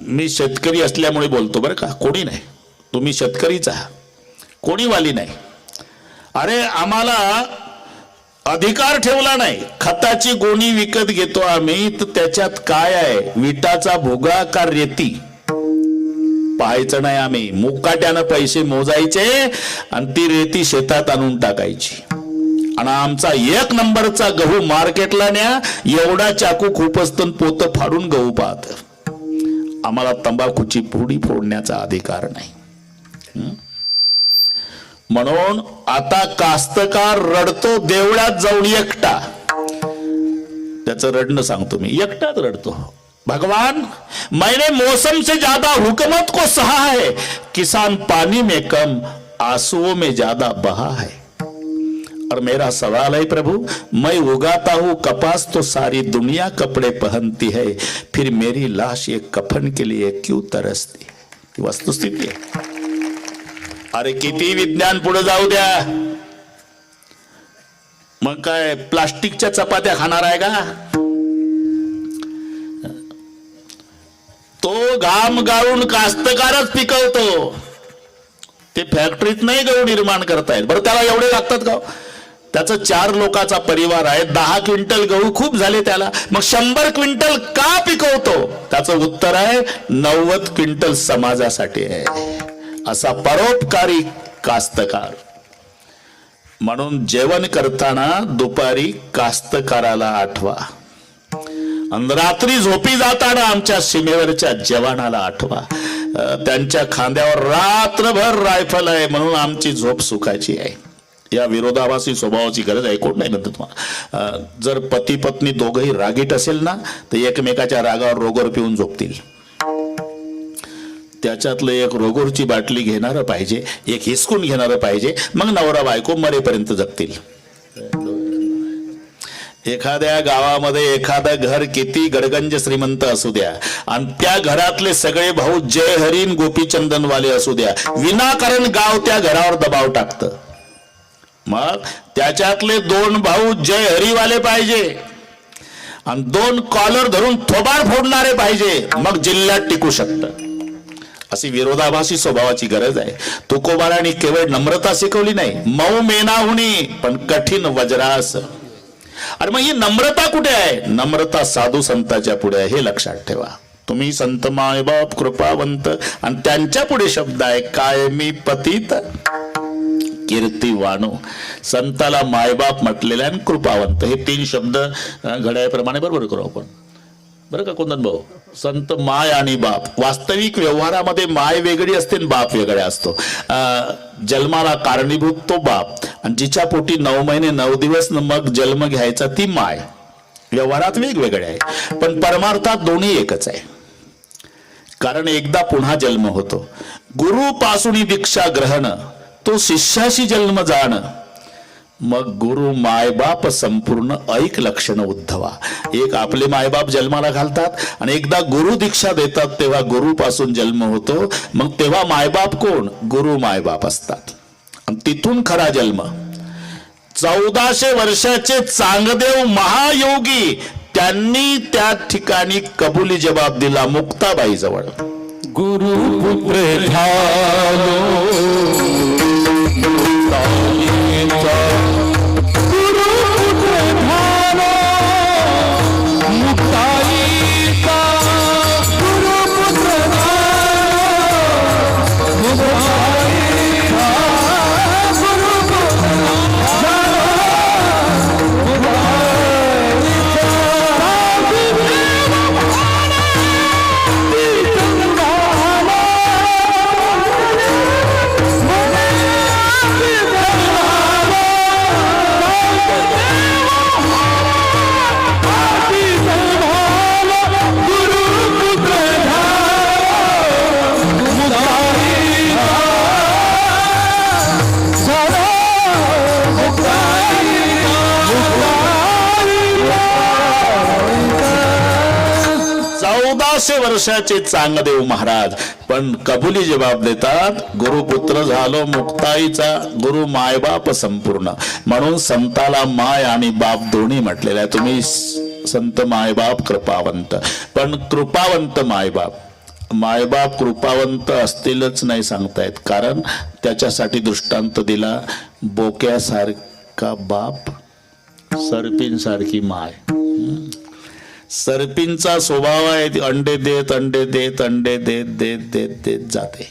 मी शेतकरी असल्यामुळे बोलतो बरं का, कोणी नाही. तुम्ही शेतकरीच आहात, कोणी वाली नाही. अरे आम्हाला अधिकार ठेवला नाही. खताची गोणी विकत घेतो आम्ही तर त्याच्यात काय आहे, विटाचा भुगा का रेती पाहायचं नाही. आम्ही मुकाट्यानं पैसे मोजायचे आणि ती रेती शेतात आणून टाकायची. आणि आमचा 1 नंबरचा गहू मार्केटला न्या, एवढा चाकू खूपच पोत फाडून गहू पाहत. आम्हाला तंबाखूची पुडी फोडण्याचा अधिकार नाही. म्हणून आता कास्तकार रडतो देवळात जाऊन एकटा. त्याचं रडणं सांगतो मी, एकटाच रडतो. भगवान मैंने मौसम से ज्यादा हुकूमत को सहा है, किसान पानी में कम आंसुओं में ज्यादा बहा है. और मेरा सवाल है प्रभु, मैं उगाता हूं कपास तो सारी दुनिया कपड़े पहनती है, फिर मेरी लाश एक कफन के लिए क्यों तरसती है? वस्तुस्थिती आहे. अरे किती विज्ञान पुढे जाऊ द्या, मग काय प्लास्टिकच्या चपात्या खाणार आहे का? तो घाम गाळून कास्तकारच पिकवतो. ते फॅक्टरीत नाही गहू निर्माण करतायत. बरं त्याला एवढे लागतात का? त्याचं 4 लोकांचा परिवार आहे, 10 क्विंटल गहू खूप झाले त्याला, मग 100 क्विंटल का पिकवतो? त्याचं उत्तर आहे 90 क्विंटल समाजासाठी आहे. असा परोपकारी कास्तकार. म्हणून जेवण करताना दुपारी कास्तकाराला आठवा आणि रात्री झोपी जाताना आमच्या सीमेवरच्या जवानाला आठवा. त्यांच्या खांद्यावर रात्रभर रायफल आहे म्हणून आमची झोप सुखाची आहे. या विरोधाभासी स्वभावाची गरज आहे, कोण नाही म्हणतो तुम्हाला. जर पती पत्नी दोघंही रागीट असेल ना तर एकमेकाच्या रागावर रोगोर पिऊन झोपतील. त्याच्यातलं एक रोगोरची बाटली घेणारं पाहिजे, एक हिसकून घेणारं पाहिजे, मग नवरा बायको मरेपर्यंत जगतील. एखाद्या गावामध्ये एखादं घर किती गडगंज श्रीमंत असू द्या आणि त्या घरातले सगळे भाऊ जय हरीन गोपीचंदनवाले असू द्या, विनाकारण गाव त्या घरावर दबाव टाकतं. मग त्याच्यातले 2 भाऊ जय हरीवाले पाहिजे आणि 2 कॉलर धरून थोबाड फोडणारे पाहिजे, मग जिल्ह्यात टिकू शकतं. अशी विरोधाभासी स्वभावाची गरज आहे. तुकोबारांनी केवळ नम्रता शिकवली नाही, मऊ मेनाहुनी पण कठीण वज्रास. अरे मग ही नम्रता कुठे आहे? नम्रता साधू संताच्या पुढे आहे, हे लक्षात ठेवा. तुम्ही संत मायबाप कृपावंत आणि त्यांच्या पुढे शब्द आहे कायमी पतित कीर्तिवानो. संताला मायबाप म्हटलेला आणि कृपावंत हे 3 शब्द घड्याळप्रमाणे बरोबर करू आपण बरं का कोंदन भाऊ. संत माय आणि बाप. वास्तविक व्यवहारामध्ये माय वेगळी असते आणि बाप वेगळा असतो. जन्माला कारणीभूत तो बाप आणि जिच्या पोटी 9 महिने 9 दिवस मग जन्म घ्यायचा ती माय. व्यवहारात वेगवेगळे आहे, पण परमार्थात दोन्ही एकच आहे. कारण एकदा पुन्हा जन्म होतो. गुरु पासून दीक्षा ग्रहण, तो शिष्याशी जन्म जाण. मग गुरु मायबाप संपूर्ण ऐक लक्षण उद्धवा. एक आपले मायबाप जन्माला घालतात आणि एकदा गुरु दीक्षा देतात तेव्हा गुरु पासून जन्म होतो. मग तेव्हा मायबाप कोण? गुरु मायबाप असतात. आणि तिथून खरा जन्म. 1400 वर्षाचे चांगदेव महायोगी, त्यांनी त्या ठिकाणी कबुली जबाब दिला मुक्ताबाई जवळ. गुरुपुत्र झालो मुक्ताईचा, गुरुपुत्र झालो मुक्ताईचा, गुरुपुत्र झालो मुक्ताईचा, गुरुपुत्र वर्षाचे चांगदेव महाराज पण कबुली जबाब देतात, गुरुपुत्र झालो मुक्ताईचा, गुरु मायबाप संपूर्ण. म्हणून संताला माय आणि बाप दोन्ही म्हटलेलं आहे. तुम्ही संत मायबाप कृपावंत, पण कृपावंत मायबाप. मायबाप कृपावंत असतीलच नाही सांगतायत, कारण त्याच्यासाठी दृष्टांत दिला. बोक्यासारखा बाप, सर्पींसारखी माय. सर्पींचा स्वभाव आहे, अंडे देत अंडे देत अंडे देत देत देत देत जाते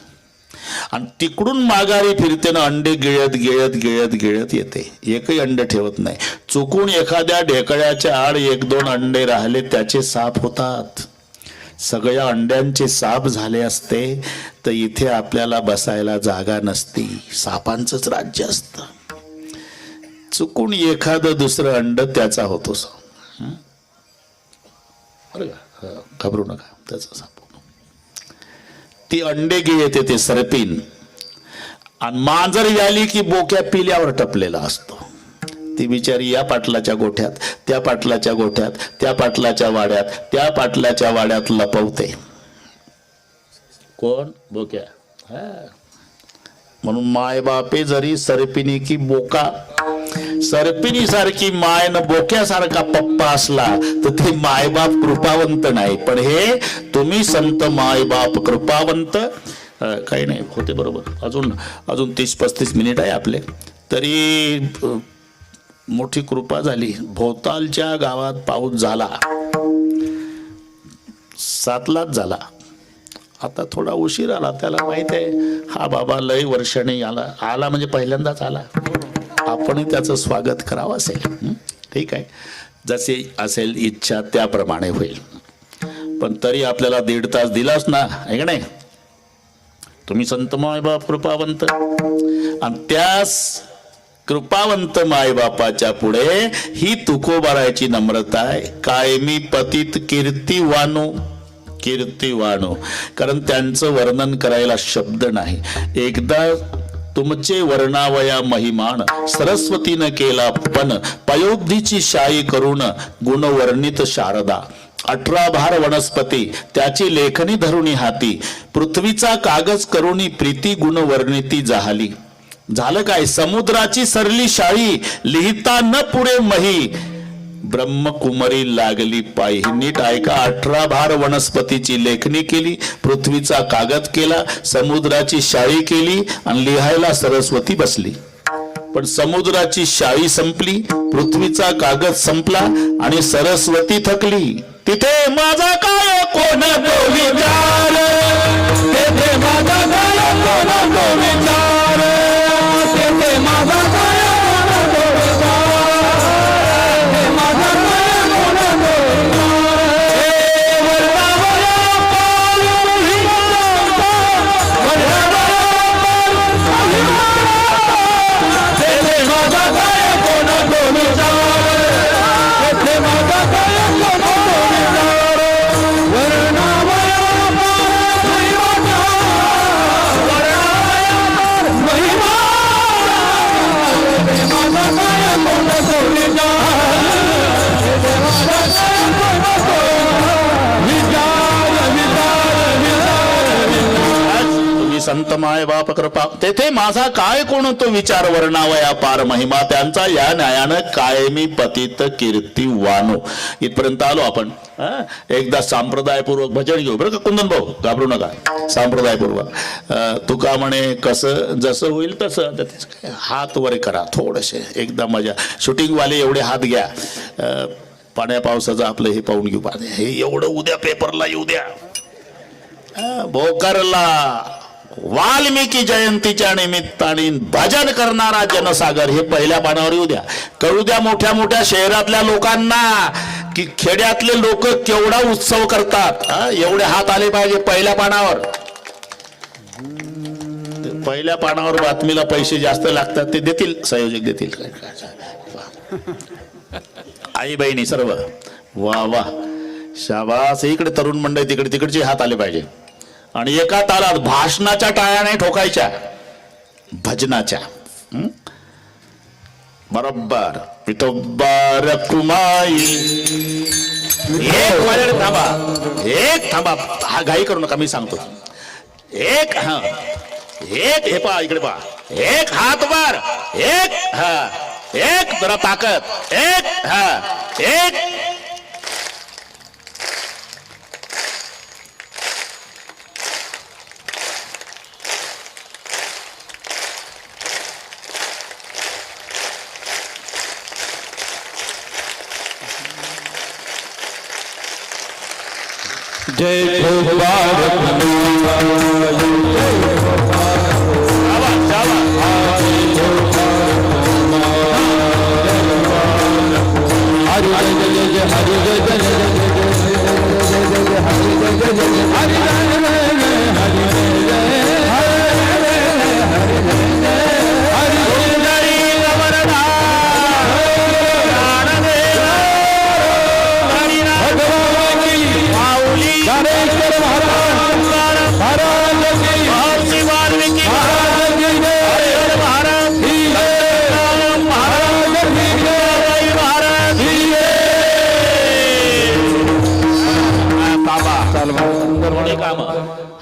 आणि तिकडून माघारी फिरते ना, अंडे गिळत गिळत गिळत गिळत येते, एकही अंडे ठेवत नाही. चुकून एखाद्या ढेकळ्याच्या आड 1-2 अंडे राहिले, त्याचे साप होतात. सगळ्या अंड्यांचे साप झाले असते तर इथे आपल्याला बसायला जागा नसती, सापांचंच राज्य असतं. चुकून एखादं दुसरं अंड त्याचा होतो. घाबरू नका, त्याचा साप. ती अंडे गिळते ते सर्पीन, आणि मांजर आली की बोक्या पिल्यावर टपलेला असतो. ती बिचारी या पाटलाच्या गोठ्यात, त्या पाटलाच्या गोठ्यात, त्या पाटलाच्या वाड्यात, त्या पाटलाच्या वाड्यात लपवते. कोण? बोक्या. म्हणून माय बापे जरी सर्पिनी की बोका, सर्पिनी सारखी माय न बोक्यासारखा पप्पा असला तर ते मायबाप कृपावंत नाही. पण हे तुम्ही संत मायबाप कृपावंत. काही नाही, होते बरोबर. अजून 30-35 मिनिट आहे आपले, तरी मोठी कृपा झाली. भोवतालच्या गावात पाऊस झाला, 7लाच झाला. आता थोडा उशीर आला, त्याला माहित आहे हा बाबा लय वर्षाने आला म्हणजे पहिल्यांदाच आला, आपणही त्याचं स्वागत करावं असेल. ठीक आहे, जसे असेल इच्छा त्याप्रमाणे होईल. पण तरी आपल्याला 1.5 तास दिलाच ना, आहे का नाही? तुम्ही संत मायबाप कृपावंत, आणि त्यास कृपावंत मायबापाच्या पुढे ही तुकोबारायची नम्रता आहे. कायमी पतित कीर्तिवानो, कीर्तिवानो, कारण त्यांचं वर्णन करायला शब्द नाही. एकदा तुमचे वर्णावया महिमान सरस्वतीनं केला पण, पयोब्धीची शाई करून गुणवर्णित शारदा. 18 भार वनस्पती त्याची लेखनी धरुणी हाती, पृथ्वीचा कागज करुणी प्रीती गुणवर्णिती जाहली. झालं काय? समुद्राची सरली शाळी लिहिता न पुरे मही, ब्रह्मकुमारी लागली पायी. नीट ऐका, 18 भार वनस्पतीची लेखणी केली, पृथ्वीचा कागद केला, समुद्राची शाळी केली आणि लिहायला सरस्वती बसली. पण समुद्राची शाळी संपली, पृथ्वीचा कागद संपला आणि सरस्वती थकली. तिथे माझा काय कोण तो विचार, तिथे माझा काय कोण तो विचार, तिथे माझा काय कोण तो विचार, हे माझा काय कोण तो विचार. हे वर्णावया पाल महिमा, वर्णावया पाल महिमा, तिथे माझा काय कोण तो विचार, तिथे माझा काय संत माय बाप कृपा तेथे माझा काय कोण तो विचार वर्णावया पार महिमा त्यांचा या न्यायानं कायमी पतित कीर्ती वानो. इथपर्यंत आलो आपण. एकदा संप्रदायपूर्वक भजन घेऊ बरं का कुंदन भाऊ, घाबरू नका. संप्रदायपूर्वक तुका म्हणे कसं जसं होईल तसं हात वर करा थोडेसे एकदा मजा. शूटिंग वाले एवढे हात घ्या. पाण्या पावसाचं आपलं हे पाहून घेऊ. हे एवढं उद्या पेपरला येऊ द्या. भोकरला वाल्मिकी जयंतीच्या निमित्ताने भजन करणारा जनसागर हे पहिल्या पानावर येऊ द्या. कळू द्या मोठ्या मोठ्या शहरातल्या लोकांना की खेड्यातले लोक केवढा उत्सव करतात. एवढे हात आले पाहिजे पहिल्या पानावर. पहिल्या पानावर बातमीला पैसे जास्त लागतात ते देतील, संयोजक देतील. आई बहिणी सर्व वा वा शाबास. इकडे तरुण मंडळी तिकडे तिकडचे हात आले पाहिजे. आणि एका तालात भाषणाच्या टाळ्या नाही ठोकायच्या, भजनाच्या. बरोबर विठोबा रखुमाई. एक वेळ थांबा, एक थांबा. हा घाई करू नका, मी सांगतो. एक हा एक हे पहा इकडे पहा. एक हात वर, एक हा एक जरा ताकद, एक हा एक. जय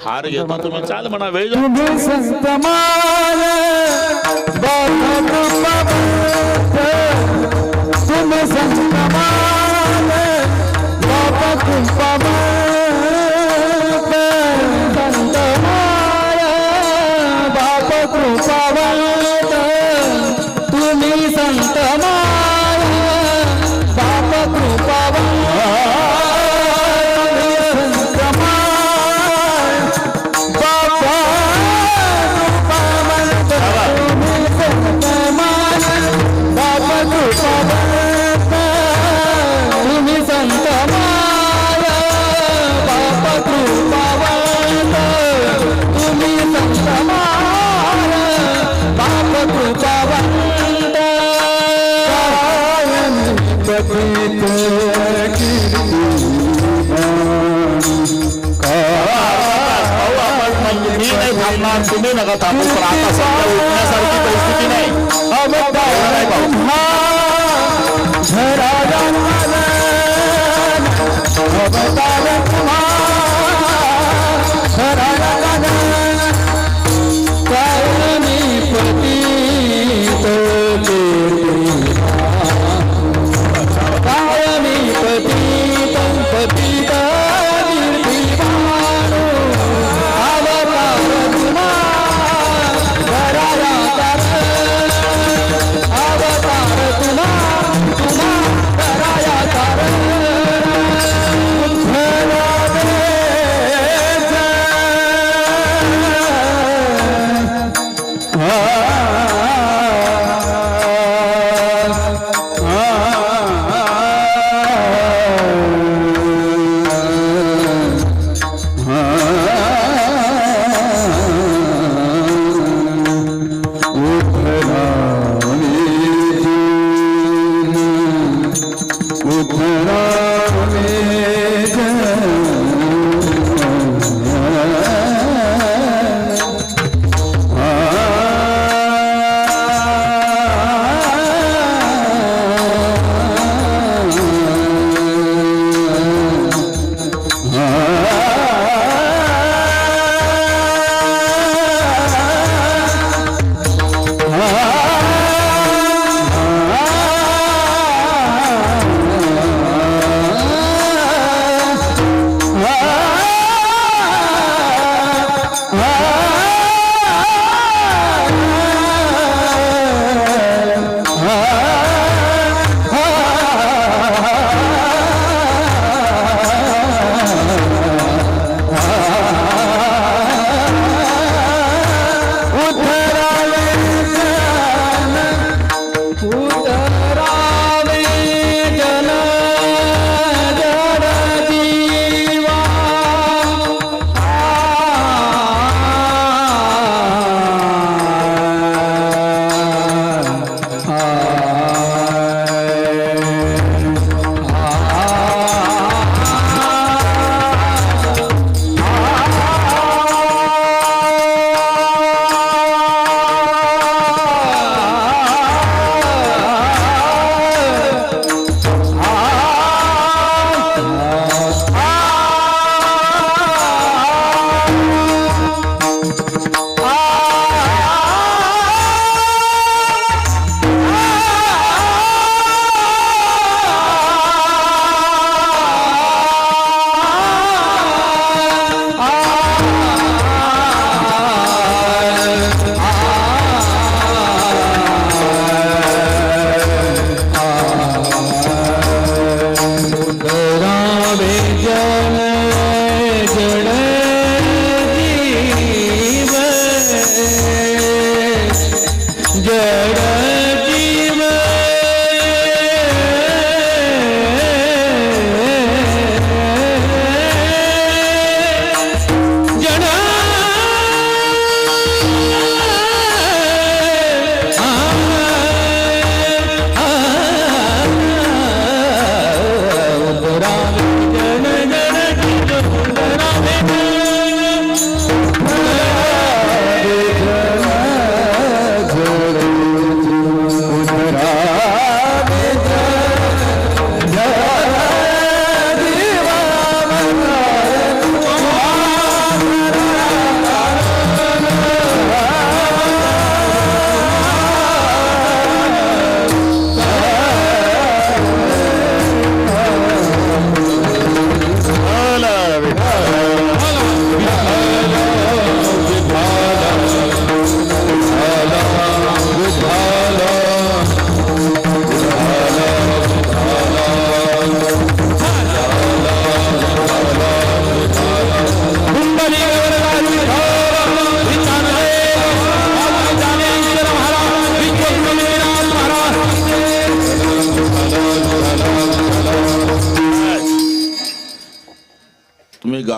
हार घेतो तुम्ही चाल म्हणा वेळ. संतमान तुम संतमान बाबा कृपा संतमान बाबा कृपा तुम्ही संतमान बाबा कृपा तुम्ही नका थांबू. पण आता सध्या उठण्यासारखी परिस्थिती नाही.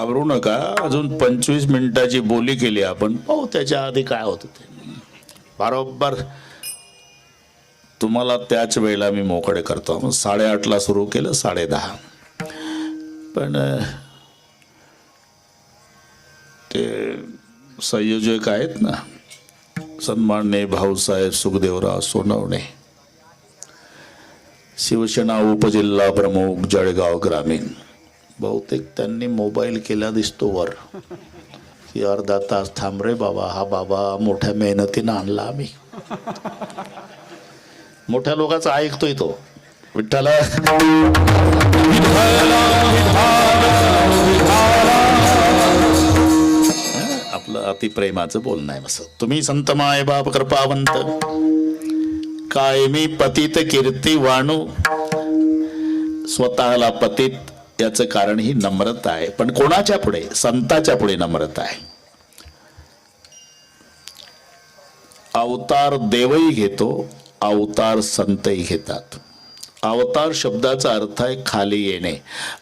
घाबरू नका, अजून 25 मिनिटाची बोली केली आपण, पाहू त्याच्या आधी काय होतं ते. बरोबर तुम्हाला त्याच वेळेला मी मोकळे करतो. 8:30ला सुरू केलं, 10:30. पण ते संयोजक आहेत ना, सन्माननीय भाऊसाहेब सुखदेवराव सोनवणे, शिवसेना उपजिल्हा प्रमुख जळगाव ग्रामीण, बहुतेक त्यांनी मोबाईल केला दिसतो वर की अर्धा तास थांब रे बाबा, हा बाबा मोठ्या मेहनतीनं आणला आम्ही. मोठ्या लोकांचा ऐकतोय तो. विठ्ठला आपलं अतिप्रेमाचं बोलणं आहे. असं तुम्ही संत माय बाप कृपावंत, कायमी पतित कीर्ती वाणू, स्वतःला पतित याचं कारण ही नम्रता आहे. पण कोणाच्या पुढे? संताच्या पुढे नम्रता आहे. अवतार देवही घेतो, अवतार संतही घेतात. अवतार शब्दाचा अर्थ आहे खाली येणे.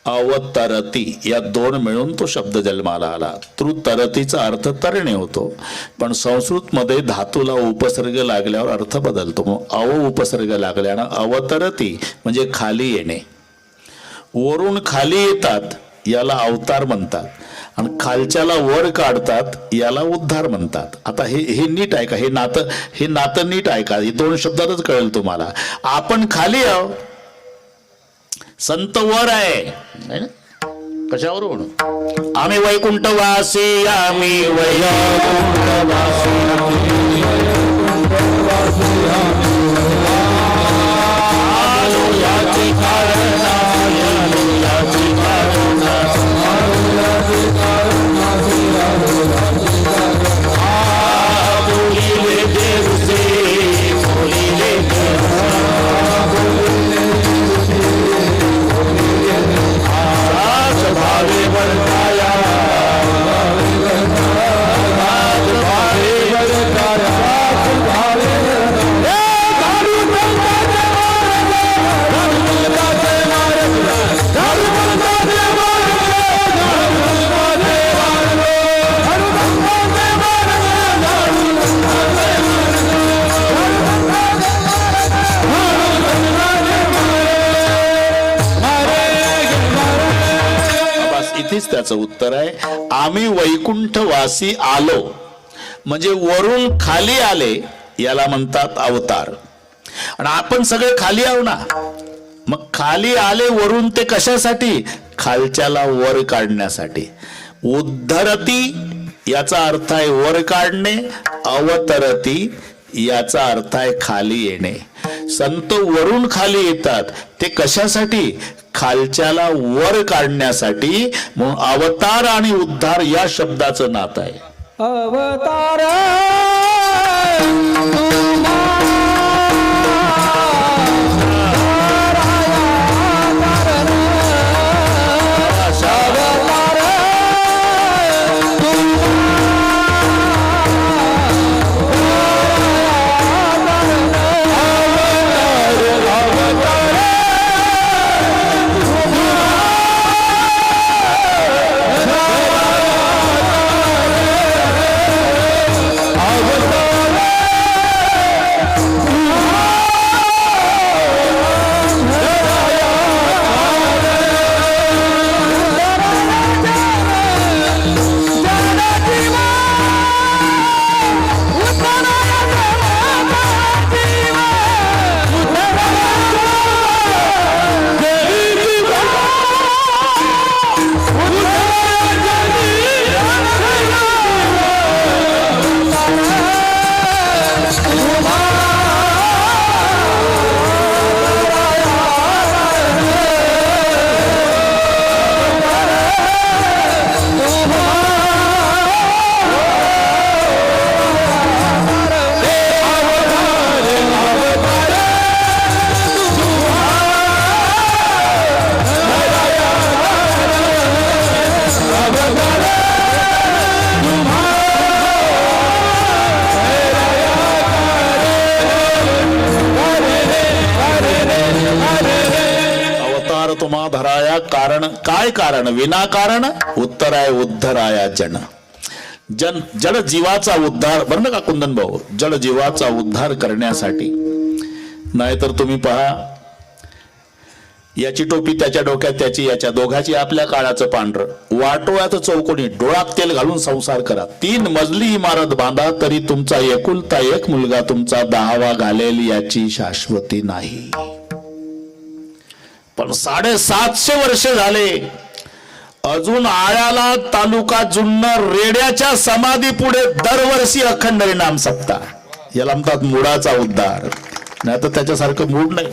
अवतरती या दोन मिळून तो शब्द जन्माला आला. तृतरतीचा अर्थ तरणे होतो, पण संस्कृत मध्ये धातूला उपसर्ग लागल्यावर अर्थ बदलतो. अव उपसर्ग लागल्यानं अवतरती म्हणजे खाली येणे. वरून खाली येतात याला अवतार म्हणतात, आणि खालच्याला वर काढतात याला उद्धार म्हणतात. आता हे नीट ऐका, हे नातं नीट ऐका. हे दोन शब्दातच कळेल तुम्हाला. आपण खाली आहो, संत वर आहे ना. कशावरून? आम्ही वैकुंठवासी, आम्ही त्याचं उत्तर आहे. आम्ही वैकुंठवासी आलो म्हणजे वरून खाली आले याला म्हणतात अवतार. आणि आपण सगळे खाली आहो ना, मग खाली आले वरून ते कशासाठी? खालच्याला वर काढण्यासाठी. उद्धरती याचा अर्थ आहे वर काढणे, अवतरती याचा अर्थ आहे खाली येणे. संत वरून खाली येतात ते कशासाठी? खालच्याला वर काढण्यासाठी. म्हणून अवतार आणि उद्धार या शब्दाचं नातं आहे. अवतार धराया कारण, काय कारण? विनाकारण. उत्तर आहे उद्धराया जन. जड जीवाचा उद्धार, बरं का कुंदन भाऊ, जड जीवाचा उद्धार करण्यासाठी. नाहीतर तुम्ही पहा, याची टोपी त्याच्या डोक्यात, त्याची याच्या, दोघाची आपल्या काळाचं पांढरं, वाटोळ्याचं चौकोनी, डोळ्यात तेल घालून संसार करा. 3 मजली इमारत बांधा तरी तुमचा एकुलता एक मुलगा तुमचा 10वा घालेल याची शाश्वती नाही. पण 750 वर्षे झाले, अजून आळ्याला तालुका जुन्नर रेड्याच्या समाधी पुढे दरवर्षी अखंड हरिनाम सप्ताह. याला म्हणतात मुळाचा उद्धार. नाही तर त्याच्यासारखं मूड नाही.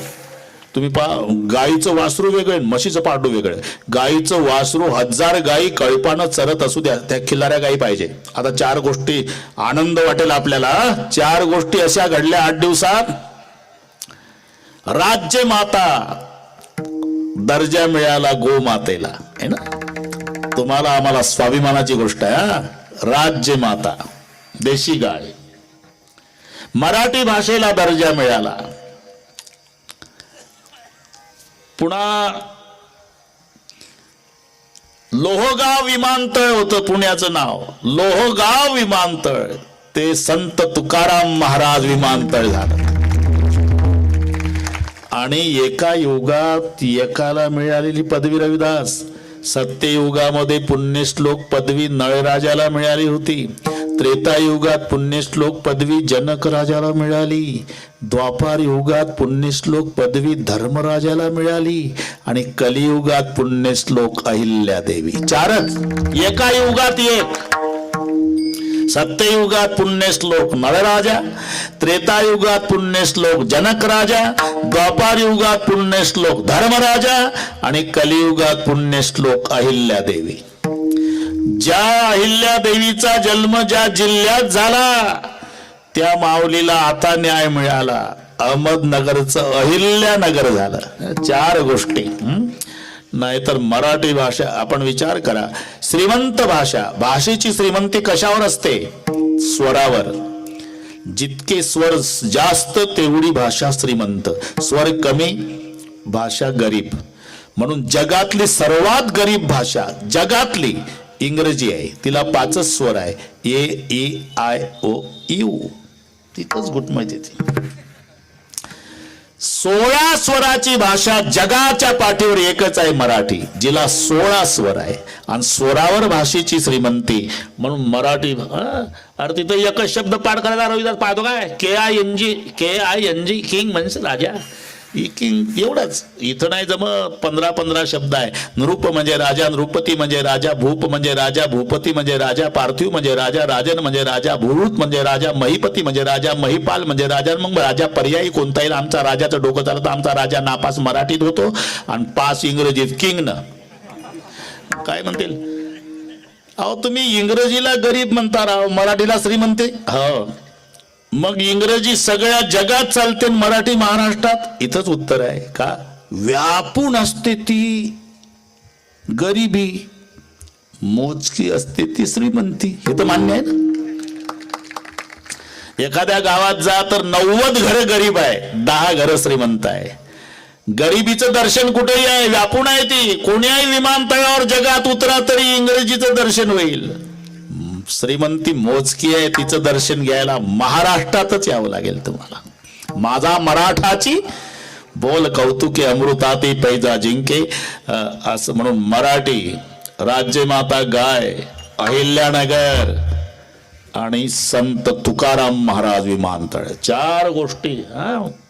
तुम्ही पहा, गाईचं वासरू वेगळं, म्हशीचं पारडू वेगळं. गाईचं वासरू 1000 गाई कळपानं चरत असू द्या, त्या खिल्लाऱ्या गाई पाहिजे. आता 4 गोष्टी आनंद वाटेल आपल्याला. 4 गोष्टी अशा घडल्या 8 दिवसात. राज्य माता दर्जा मिळाला गोमातेला, है ना. तुम्हाला आम्हाला स्वाभिमानाची गोष्ट आहे. राज्य माता देशी गाय. मराठी भाषेला दर्जा मिळाला. पुन्हा लोहगाव विमानतळ होतं पुण्याचं नाव, लोहगाव विमानतळ. ते संत तुकाराम महाराज विमानतळ झालं. आणि एका युगात एकाला मिळालेली पदवी रविदास. सत्ययुगामध्ये पुण्यश्लोक पदवी नळराजाला मिळाली होती. त्रेतायुगात पुण्यश्लोक पदवी जनक राजाला मिळाली. द्वापार युगात पुण्यश्लोक पदवी धर्मराजाला मिळाली. आणि कलियुगात पुण्यश्लोक अहिल्यादेवी. 4च एका युगात एक. सत्ययुगात पुण्यश्लोक नळराजा, त्रेतायुगात पुण्यश्लोक जनक राजा, द्वापार युगात पुण्यश्लोक धर्मराजा आणि कलियुगात पुण्यश्लोक अहिल्यादेवी. ज्या अहिल्यादेवीचा जन्म ज्या जिल्ह्यात झाला त्या माऊलीला आता न्याय मिळाला. अहमदनगरचं अहिल्यानगर झालं. 4 गोष्टी. नाहीतर मराठी भाषा, आपण विचार करा, श्रीमंत भाषा. भाषेची श्रीमंती कशावर असते? स्वरावर. जितके स्वर जास्त तेवढी भाषा श्रीमंत, स्वर कमी भाषा गरीब. म्हणून जगातली सर्वात गरीब भाषा जगातली इंग्रजी आहे. तिला 5च स्वर आहे, AEIOU. तिथंच घुटमळते ती. 16 स्वराची भाषा जगाच्या पाठीवर एकच आहे मराठी, जिला 16 स्वर आहे. आणि स्वरावर भाषेची श्रीमंती. म्हणून मराठी, अरे तिथं एकच शब्द पाठ करायला रविदास पाहतो काय, KING किंग म्हणजे राजा. किंग एवढंच. इथं नाही जम 15 शब्द आहे. नृप म्हणजे राजा, नृपती म्हणजे राजा, भूप म्हणजे राजा, भूपती म्हणजे राजा, पार्थिव म्हणजे राजा, राजन म्हणजे राजा, भूत म्हणजे राजा, महिपती म्हणजे राजा, महिपाल म्हणजे राजा. मग राजा पर्यायी कोणता येईल? आमचा राजाचं डोकं चालतं. आमचा राजा नापास मराठीत होतो आणि पास इंग्रजीत. किंगनं काय म्हणतील? अहो तुम्ही इंग्रजीला गरीब म्हणता राव, मराठीला श्रीमंती. हो, मग इंग्रजी सगळ्या जगात चालते, मराठी महाराष्ट्रात. इथंच उत्तर आहे. का? व्यापून असते ती गरिबी, मोजकी असते ती श्रीमंती. हे तर मान्य आहे ना. एखाद्या गावात जा तर 90 घरं गरीब आहे, 10 घरं श्रीमंत आहे. गरिबीचं दर्शन कुठेही आहे, व्यापून आहे ती. कोण्याही विमानतळावर जगात उतरा तरी इंग्रजीचं दर्शन होईल. श्रीमंती मोजकी आहे, तिचं दर्शन घ्यायला महाराष्ट्रातच यावं लागेल तुम्हाला. माझा मराठाची बोल कौतुके अमृताती पैजा जिंके. असं म्हणून मराठी, राज्यमाता गाय, अहिल्यानगर आणि संत तुकाराम महाराज विमानतळ. 4 गोष्टी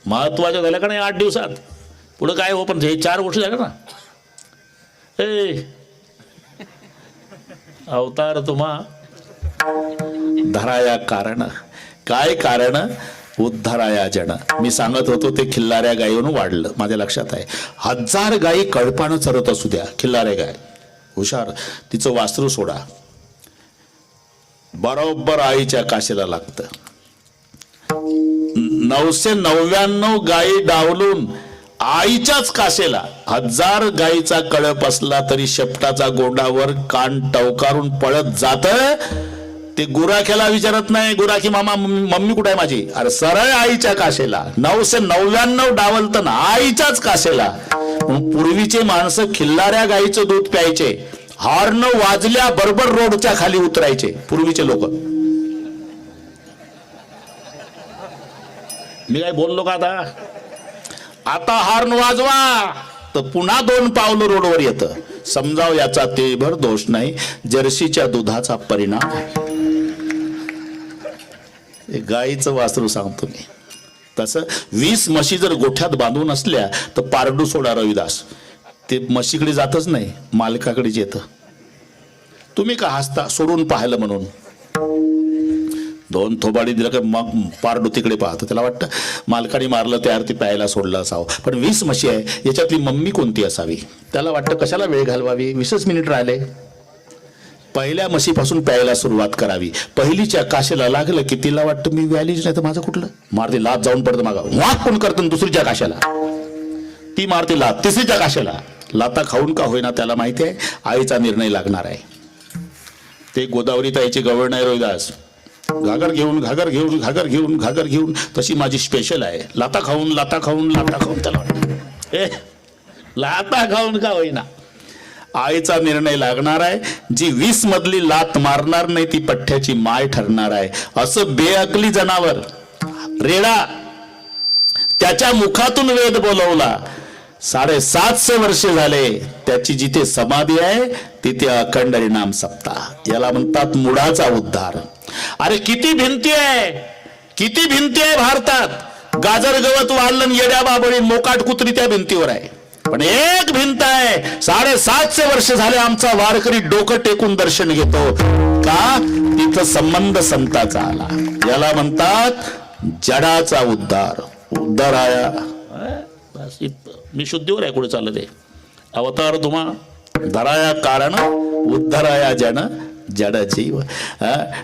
महत्वाच्या झाल्या का नाही 8 दिवसात. पुढे काय हो, पण हे 4 गोष्टी झाल्या ना. अवतार तुम्हा धराया कारण. काय कारण? उद्धराया जन. मी सांगत होतो ते खिल्लाऱ्या गायीवरून वाढलं, माझ्या लक्षात आहे. 1000 गायी कळपानं चरत असू द्या, खिल्लाऱ्या गाय हुशार. तिचं वासरू सोडा, बरोबर आईच्या काशीला लागतं. 999 गायी डावलून आईच्याच काशेला. 1000 गायीचा कळप असला तरी शेपटाचा गोंडावर कान टवकारून पळत जात. ते गुराख्याला विचारत नाही, गुराखी मामा मम्मी कुठे आहे माझी. अरे सरळ आईच्या काशेला. 999 डावलतं ना आईच्याच काशेला. पूर्वीचे माणसं खिल्लाऱ्या गाईचं दूध प्यायचे, हॉर्न वाजल्या बरोबर रोडच्या खाली उतरायचे पूर्वीचे लोक. मी काय बोललो का आता हॉर्न वाजवा तर पुन्हा 2 पावलं रोडवर येतं. समजाव याचा तेभर दोष नाही, जर्सीच्या दुधाचा परिणाम आहे. गाईचं वासरू सांगतो मी. तसं 20 म्हशी जर गोठ्यात बांधून असल्या तर पारडू सोडा रविदास, ते म्हशीकडे जातच नाही, मालकाकडेच येतं. तुम्ही का हसता? सोडून पाहिलं म्हणून. 2 थोबाडी दिलं का मग पारडू तिकडे पाहतो, त्याला वाटतं मालकाने मारलं त्यावर ती प्यायला सोडलं असावं. पण 20 म्हशी आहे, याच्यातली मम्मी कोणती असावी? त्याला वाटतं कशाला वेळ घालवावी, 20 मिनिट राहिले, पहिल्या म्हशीपासून प्यायला सुरुवात करावी. पहिलीच्या काशेला लागलं की तिला वाटतं मी व्यालीच नाही तर माझं कुठलं, मारते लात जाऊन पडतं मागा, वाक कोण करतं. दुसरीच्या काशाला ती मारते लात, तिसरीच्या काशाला लाता खाऊन का होईना त्याला माहिती आहे आईचा निर्णय लागणार आहे. ते गोदावरी ताईची गवळण आहे रविदास, घागर घेऊन घागर घेऊन घागर घेऊन घागर घेऊन, तशी माझी स्पेशल आहे. लाता खाऊन लाता खाऊन लाता खाऊन त्याला वाटतं लाता खाऊन का होईना आईचा निर्णय लागणार आहे. जी 20 मधली लात मारणार नाही ती पठ्ठ्याची माय ठरणार आहे. असं बेअकली जनावर रेडा, त्याच्या मुखातून वेद बोलवला. 750 वर्षे झाले, त्याची जिथे समाधी आहे तिथे अखंड हरिनाम सप्ताह. याला म्हणतात मुळाचा उद्धार. अरे किती भिंती आहे, किती भिंती आहे भारतात. गाजर गवत वाढलं, येड्या बाबळी मोकाट कुत्री त्या भिंतीवर आहे. पण एक भिंत आहे, 750 वर्ष झाले आमचा वारकरी डोकं टेकून दर्शन घेतो का? तिथं संबंध संताचा आला. याला म्हणतात जडाचा उद्धार. उद्धार आया बस इथं. मी शुद्धीवर आहे, कुठे चाललं ते. अवतार तुम्हा धराया कारण उद्धाराया जन जड जीव.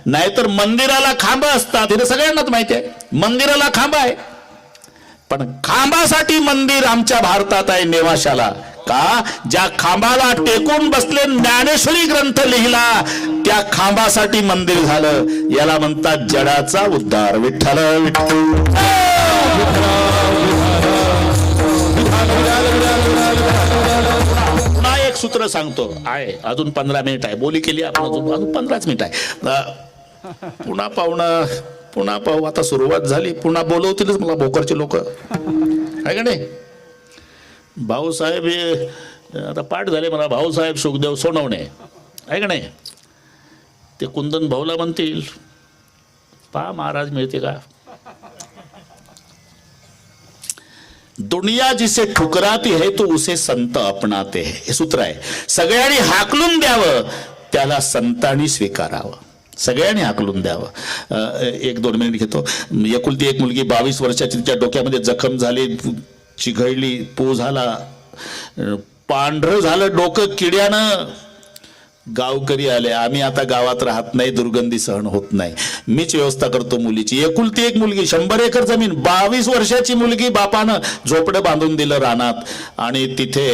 नाहीतर मंदिराला खांब असतात, हे सगळ्यांनाच माहिती आहे. मंदिराला खांब आहे, पण खांबासाठी मंदिर आमच्या भारतात आहे नेवाशाला का? ज्या खांबाला टेकून बसले, ज्ञानेश्वरी ग्रंथ लिहिला, त्या खांबासाठी मंदिर झालं. याला म्हणतात जडाचा उद्धार. विठ्ठल विठ्ठल. पुन्हा एक सूत्र सांगतो आहे, अजून 15 मिनिट आहे, बोली केली आपण, अजून 15 मिनिट आहे. पुन्हा पाहू. आता सुरुवात झाली, पुन्हा बोलवतीलच मला भोकरचे लोक, आहे का नाही? भाऊसाहेब हे आता पाठ झाले मला, भाऊसाहेब सुखदेव सोनवणे, आहे का नाही? ते कुंदन भाऊला म्हणतील, पहा महाराज मिळते का? दुनिया जिसे ठुकराती है तो उसे संत अपनाते है, हे सूत्र आहे. सगळ्यांनी हाकलून द्यावं त्याला संतांनी स्वीकारावं. सगळ्यांनी हाकलून द्यावं. 1-2 मिनिट घेतो. एकुलती एक मुलगी 22 वर्षाची, तिच्या डोक्यामध्ये जखम झाली, चिघळली, पू झाला, पांढरं झालं डोकं किड्यानं. गावकरी आले, आम्ही आता गावात राहत नाही, दुर्गंधी सहन होत नाही, मीच व्यवस्था करतो मुलीची. एकुलती एक मुलगी, 100 एकर जमीन, 22 वर्षाची मुलगी. बापानं झोपडं बांधून दिलं रानात, आणि तिथे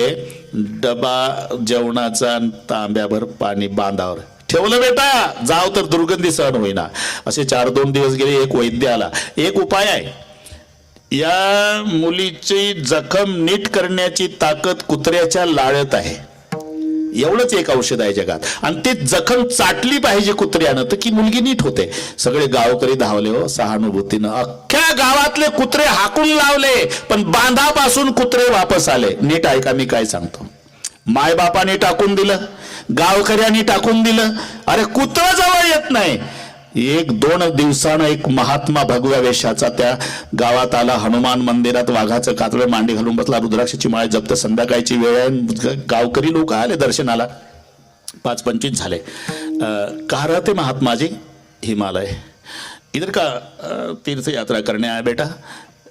डबा जेवणाचा, तांब्याभर पाणी बांधावर ठेवलं. बेटा जाव तर दुर्गंधी सहन होईना. असे 4-2 दिवस गेले. एक वैद्य आला. एक उपाय आहे, या मुलीची जखम नीट करण्याची ताकद कुत्र्याच्या लाळेत आहे. एवढंच एक औषध आहे जगात, आणि ते जखम चाटली पाहिजे कुत्र्यानं तर की मुलगी नीट होते. सगळे गावकरी धावले हो सहानुभूतीनं. अख्ख्या गावातले कुत्रे हाकून लावले, पण बांधापासून कुत्रे वापस आले. नीट ऐका मी काय सांगतो. मायबापाने टाकून दिलं, गावकऱ्यांनी टाकून दिलं, अरे कुत्र जवळ येत नाही. 1-2 दिवसानं एक महात्मा भगव्या वेशाचा त्या गावात आला. हनुमान मंदिरात वाघाचं कातडं मांडी घालून बसला, रुद्राक्षाची माळ जपत. संध्याकाळची वेळ आहे, गावकरी लोक आले दर्शनाला. 5-25 झाले. कहा रहते महात्मा जी? हिमालय. इधर का तीर्थ यात्रा करने आया बेटा?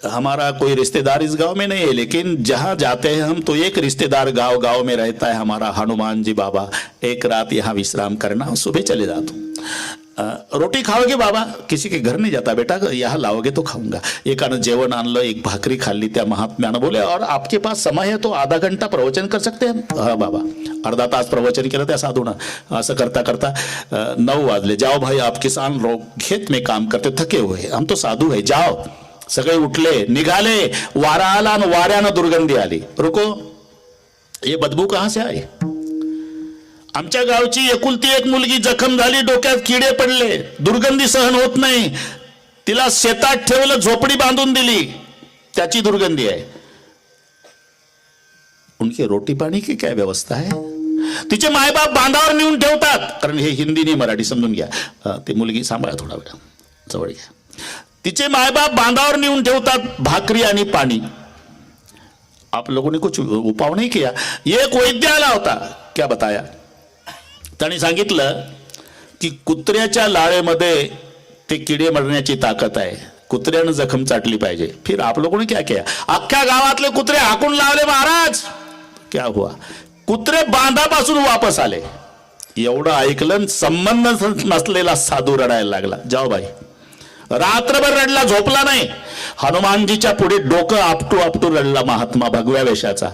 हमारा कोई रिश्तेदार इस गांव में नहीं है, लेकिन जहां जाते हैं हम तो एक रिश्तेदार गांव गांव में रहता है हमारा, हनुमान जी बाबा. एक रात यहाँ विश्राम करना, सुबह चले जाता हूँ. रोटी खाओगे बाबा? किसी के घर नहीं जाता बेटा, यहाँ लाओगे तो खाऊंगा. एकानं जेवण आणलं, एक भाकरी खाल्ली. त्या महात्म्यानं बोले, और आपके पास समय है तो आधा घंटा प्रवचन कर सकते हैं? हाँ बाबा. अर्धा तास प्रवचन केलं त्या साधूनं. असं करता करता 9 वाजले. जाओ भाई, आप किसान लोग खेत में काम करते, थके हुए, हम तो साधू है, जाओ. सगळे उठले, निघाले. वारा आला आणि वाऱ्यानं दुर्गंधी आली. रुको, ये बदबू कहां से आए? आमच्या गावची एकुलती एक मुलगी जखम झाली, डोक्यात किडे पडले, दुर्गंधी सहन होत नाही, तिला शेतात ठेवलं, झोपडी बांधून दिली, त्याची दुर्गंधी आहे. उनके रोटी पाणी की काय व्यवस्था आहे? तिचे मायबाप बांधावर नेऊन ठेवतात, कारण हे हिंदी नाही मराठी समजून घ्या. ती मुलगी सांभाळा थोडा वेळ, जवळ घ्या. तिचे मायबाप बांधावर नेऊन ठेवतात भाकरी आणि पाणी. आप लोगों ने कुछ उपाय नहीं किया. एक वैद्य आला होता, क्या बताया, त्यांनी सांगितलं की कुत्र्याच्या लाळेमध्ये ते किडे मरण्याची ताकद आहे, कुत्र्यानं जखम चाटली पाहिजे. फिर आप लोगों ने क्या किया? अख्ख्या गावातले कुत्रे हाकून लावले महाराज. क्या हुआ? कुत्रे बांधापासून वापस आले. एवढं ऐकलं, संबंध नसलेला साधू रडायला लागला. जाओ बाई. रात्रभर रडला, झोपला नाही. हनुमानजीच्या पुढे डोकं आपटू आपटू रडला महात्मा भगव्या वेशाचा.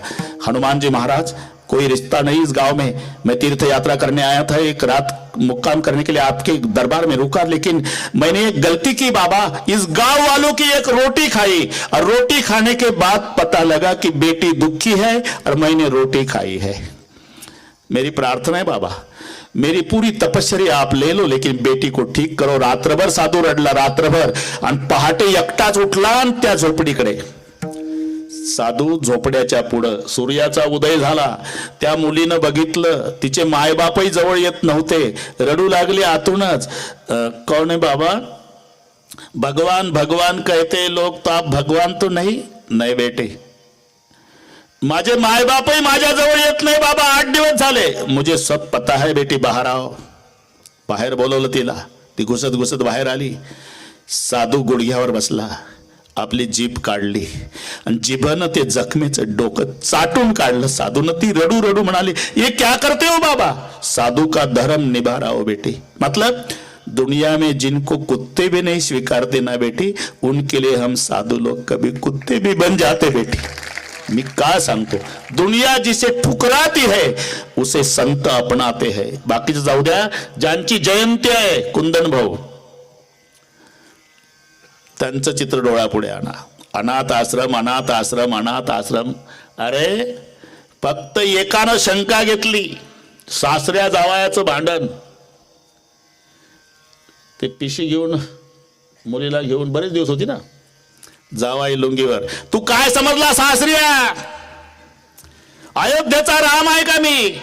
हनुमान जी महाराज, कोई रिश्ता नहीं इस गांव में, मैं तीर्थ यात्रा करने आया था, एक रात मुक्काम करने के लिए आपके दरबार में रुका, लेकिन मैंने एक गलती की बाबा, इस गांव वालों की एक रोटी खाई, और रोटी खाने के बाद पता लगा कि बेटी दुखी है और मैंने रोटी खाई है. मेरी प्रार्थना है बाबा, मेरी पूरी तपश्चर्या आप ले लो, लेकिन बेटी को ठीक करो. रात्रभर साधू रडला, रात्रभर. आणि पहाटे एकटाच उठला आणि त्या झोपडीकडे. साधू झोपड्याच्या पुढं, सूर्याचा उदय झाला. त्या मुलीनं बघितलं, तिचे मायबापही जवळ येत नव्हते, रडू लागले आतूनच. कौन है बाबा? भगवान भगवान कहते लोग, तो आप भगवान तो नहीं? नाही बेटे, माझे माय बापही माझ्या जवळ येत नाही बाबा, 8 दिवस झाले. मुझे सब पता है बेटी, बाहेर आओ. बाहेर बोलवलं तिला. ती घुसत घुसत बाहेर आली. साधू गुडघ्यावर बसला, आपली जीभ काढली आणि जिभेनं ते जखमेचं डोकं चाटून काढलं. साधूनं ती रडू रडू म्हणाली, ये क्या करते हो बाबा? साधू का धर्म निभा रहा हो बेटी. मतलब दुनिया में जिनको कुत्ते भी नहीं स्वीकारते ना बेटी, उनके लिए हम साधु लोग कभी कुत्ते भी बन जाते बेटी. मी काय सांगतो, दुनिया जिसे ठुकराती है उसे संत अपनाते हैं. बाकीचं जाऊ द्या. ज्यांची जयंती आहे, कुंदन भाऊ, त्यांचं चित्र डोळ्यापुढे आणा. अनाथ आश्रम, अनाथ आश्रम, अनाथ आश्रम. अरे फक्त एकानं शंका घेतली, सासऱ्या जावयाचं भांडण. ते पिशी घेऊन, मुलीला घेऊन बरेच दिवस होती ना, जावाई लुंगीवर. तू काय समजला सासऱ्या? अयोध्येचा राम आहे का मी?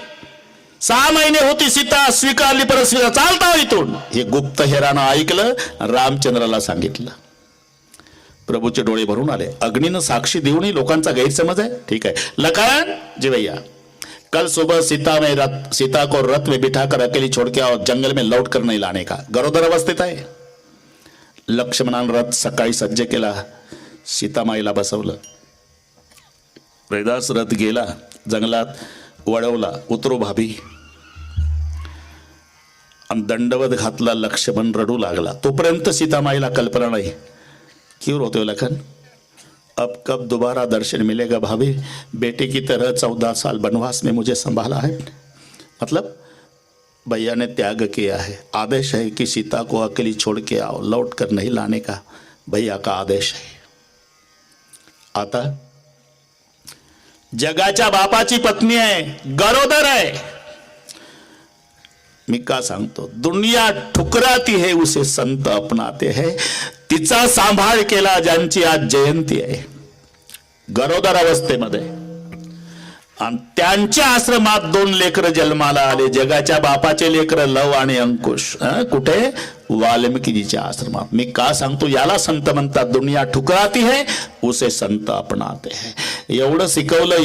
6 महिने होती सीता, स्वीकारली परत सीता, चालता इथून. हे गुप्त हेरानं ऐकलं, रामचंद्राला सांगितलं. प्रभूचे डोळे भरून आले. अग्नीनं साक्षी देऊनही लोकांचा गैरसमज आहे. ठीक है, लखन जी भैया, कल सुबह सीता को रथ में बिठाकर अकेली छोड़ के आओ, जंगल में लौट कर नहीं लाने का. गरोदर अवस्थेत आहे. लक्ष्मणानं रथ सकाळी सज्ज केला, सीतामाईला बसवलं. रैदास रथ गेला, जंगलात वळवला. उतरो भाभी, आणि दंडवत घातला. लक्ष्मण रडू लागला. तोपर्यंत सीतामाईला कल्पना नाही. क्यों रोते हो लखन? अब कब दोबारा दर्शन मिलेगा भाभी? बेटे की तरह 14 साल वनवास में मुझे संभाला है. मतलब भैया ने त्याग किया है. आदेश है कि सीता को अकेली छोड़ के आओ, लौट कर नहीं लाने का भैया का आदेश है. आता जगाच्या बापाची पत्नी आहे, गरोदर आहे. मी का सांगतो, दुनिया ठुकराती है उसे संत अपनाते हैं. तिचा सांभाळ केला ज्यांची आज जयंती आहे, गरोदर अवस्थेमध्ये, आणि त्यांच्या आश्रमात 2 लेकरं जन्माला आले. जगाच्या बापाचे लेकरं लव आणि अंकुश. कुठे? वाल्मिकीजीच्या आश्रमात. मी का सांगतो, याला संत म्हणतात. दुनिया ठुकराती है उसे संत अपनाते हैं. एवढं शिकवलं.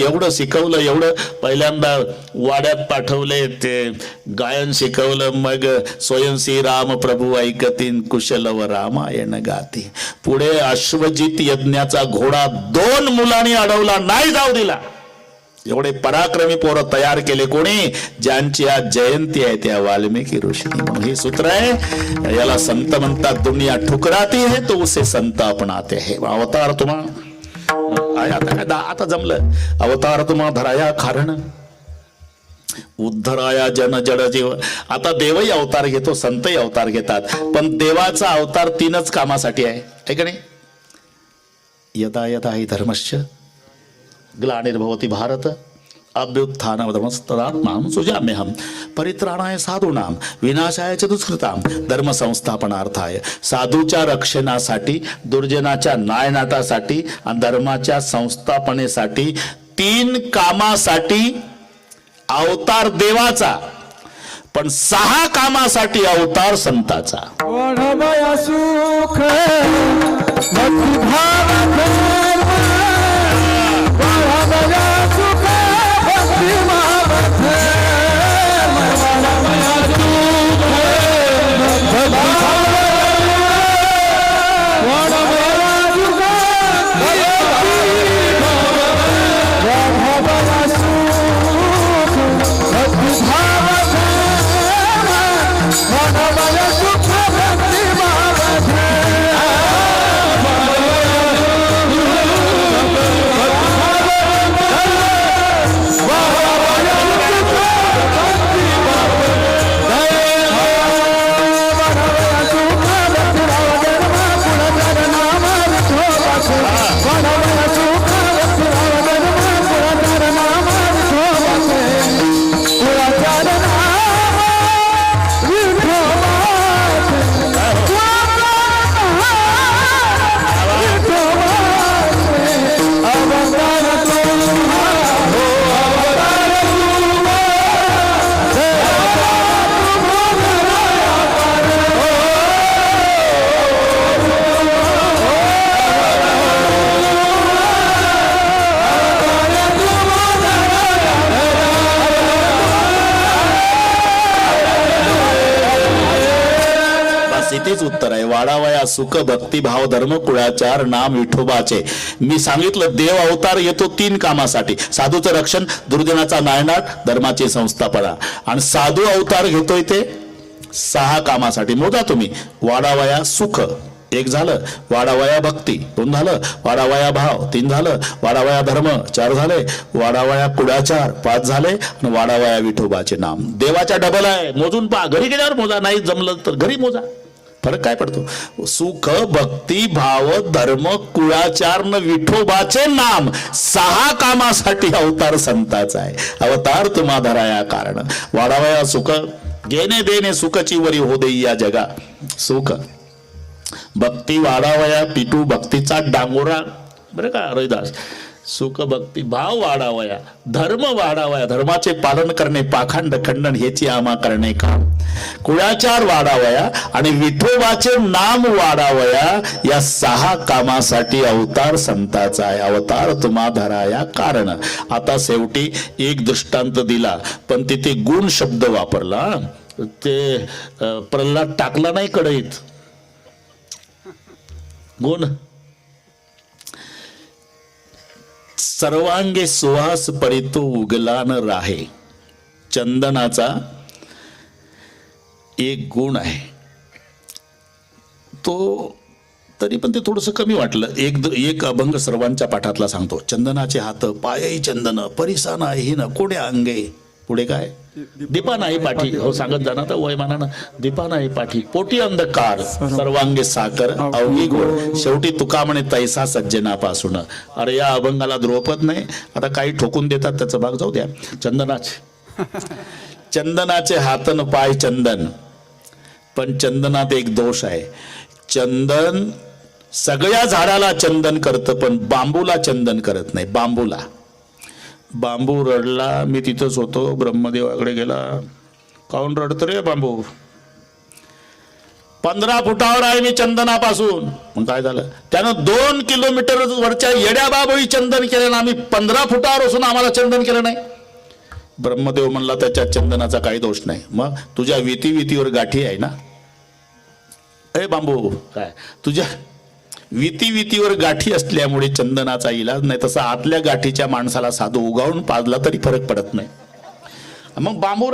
एवढं पहिल्यांदा वाड्यात पाठवले, ते गायन शिकवलं. मग स्वयंसी राम प्रभू ऐकतीन, कुशलव रामायण गाती. पुढे अश्वजित यज्ञाचा घोडा 2 मुलांनी अडवला, नाही जाऊ दिला. एवढे पराक्रमी पोरं तयार केले कोणी? ज्यांची आज जयंती आहे, त्या वाल्मिकी ऋषींनी. म्हणून हे सूत्र आहे, याला संत म्हणतात. दुनिया ठुकराती है तो उसे संत अपनाते हैं. अवतार तुम्हा आता जमलं. अवतार तुम्हा धराया कारण, उद्धराया जन जड जीव. आता देवही अवतार घेतो, संतही अवतार घेतात, पण देवाचा अवतार 3च कामासाठी आहे का नाही? यदा यदा हि धर्मस्य ग्लानिर्भवति भारत अभ्युत्थानमधर्मस्तदात्मानं सुजाम्यहं परित्राणाय साधूनां विनाशाय च दुष्कृतां धर्म संस्थापनार्थाय. साधूच्या रक्षणासाठी, दुर्जनाच्या नायनाटासाठी आणि धर्माच्या संस्थापनेसाठी 3 कामासाठी अवतार देवाचा, पण 6 कामासाठी अवतार संताचा. वाढवया सुख भक्तिभाव धर्म, वाढवया सुख भक्तिभाव धर्म, वाढवया सुख भक्तिभाव, वाढवया सुख वाढवया सुख भक्तिभाव धर्म, वाढवया सुख भक्तिभाव इथेच उत्तर आहे. वाढावया सुख भक्ती भाव धर्म कुळाचार नाम विठोबाचे. मी सांगितलं देव अवतार येतो 3 कामासाठी. साधूचं रक्षण, दुर्जनाचा नायनाट, धर्माची संस्थापना. आणि साधू अवतार घेतोय ते 6 कामासाठी. मोजा तुम्ही. वाढावया सुख 1 झालं, वाढावया भक्ती 2 झालं, वाढावया भाव 3 झालं, वाढावया धर्म 4 झाले, वाढावया कुळाचार 5 झाले आणि वाढावया विठोबाचे नाम. देवाच्या डबल आहे. मोजून पहा. घरी गेल्यावर मोजा, नाही जमलं तर घरी मोजा. फरक काय पडतो? सुख भक्ती भाव धर्म कुळाचार न विठोबाचे नाम 6 कामासाठी अवतार संताचा आहे. अवतार तुम्हा धराया कारण. वाढावया सुख घेणे देणे सुखची वरी हो देई या जगा. सुख भक्ती वाढावया पिटू भक्तीचा डांगोरा. बरं का रविदास. सुख भक्ती भाव वाढावया, धर्म वाढावया, धर्माचे पालन करणे, पाखंड खंडन हेची आमा करणे काम. कुळाचार वाढावया आणि विठोबाचे नाम वाढावया. या 6 कामासाठी अवतार संताचा आहे. अवतार तुम्हा धराया कारण. आता शेवटी एक दृष्टांत दिला, पण तिथे गुण शब्द वापरला. ते प्रल्हाद टाकला नाही कढईत. गुण सर्वांगे सुहास परितो उगला न राहे. चंदनाचा एक गुण आहे. तो तरी पण ते थोडंसं कमी वाटलं. एक अभंग सर्वांच्या पाठातला सांगतो. चंदनाचे हात पायही चंदन परिसाना हिन कोड्या अंगे. पुढे काय? दीपा नाही पाठी. हो सांगत जाणार तर वयमानानं. दीपा नाही पाठी पोटी अंधकार सर्वांगे साकर अवघी गोड. शेवटी तुका म्हणे तैसा सज्जनापासून. अरे या अभंगाला द्रोपद नाही. आता काही ठोकून देतात, त्याचा भाग जाऊ द्या. चंदनाचे हातन पाय चंदन. पण चंदनात एक दोष आहे. चंदन सगळ्या झाडाला चंदन करतं, पण बांबूला चंदन करत नाही. बांबू रडला. मी तिथंच होतो. ब्रह्मदेवाकडे गेला. काऊन रडतो रे बांबू? 15 फुटावर आहे मी चंदनापासून. मग काय झालं? त्यानं 2 किलोमीटर वरच्या येड्या बाबळी चंदन केलं ना. आम्ही 15 फुटावर असून आम्हाला चंदन केलं नाही. ब्रह्मदेव म्हणला त्याच्या चंदनाचा काही दोष नाही. मग तुझ्या वितीवर गाठी आहे ना. ए बांबू काय तुझ्या वितीवर गाठी असल्यामुळे चंदनाचा इलाज नाही. तसा आतल्या गाठीच्या माणसाला साधू उगावून पाजला तरी फरक पडत नाही. मग बांबू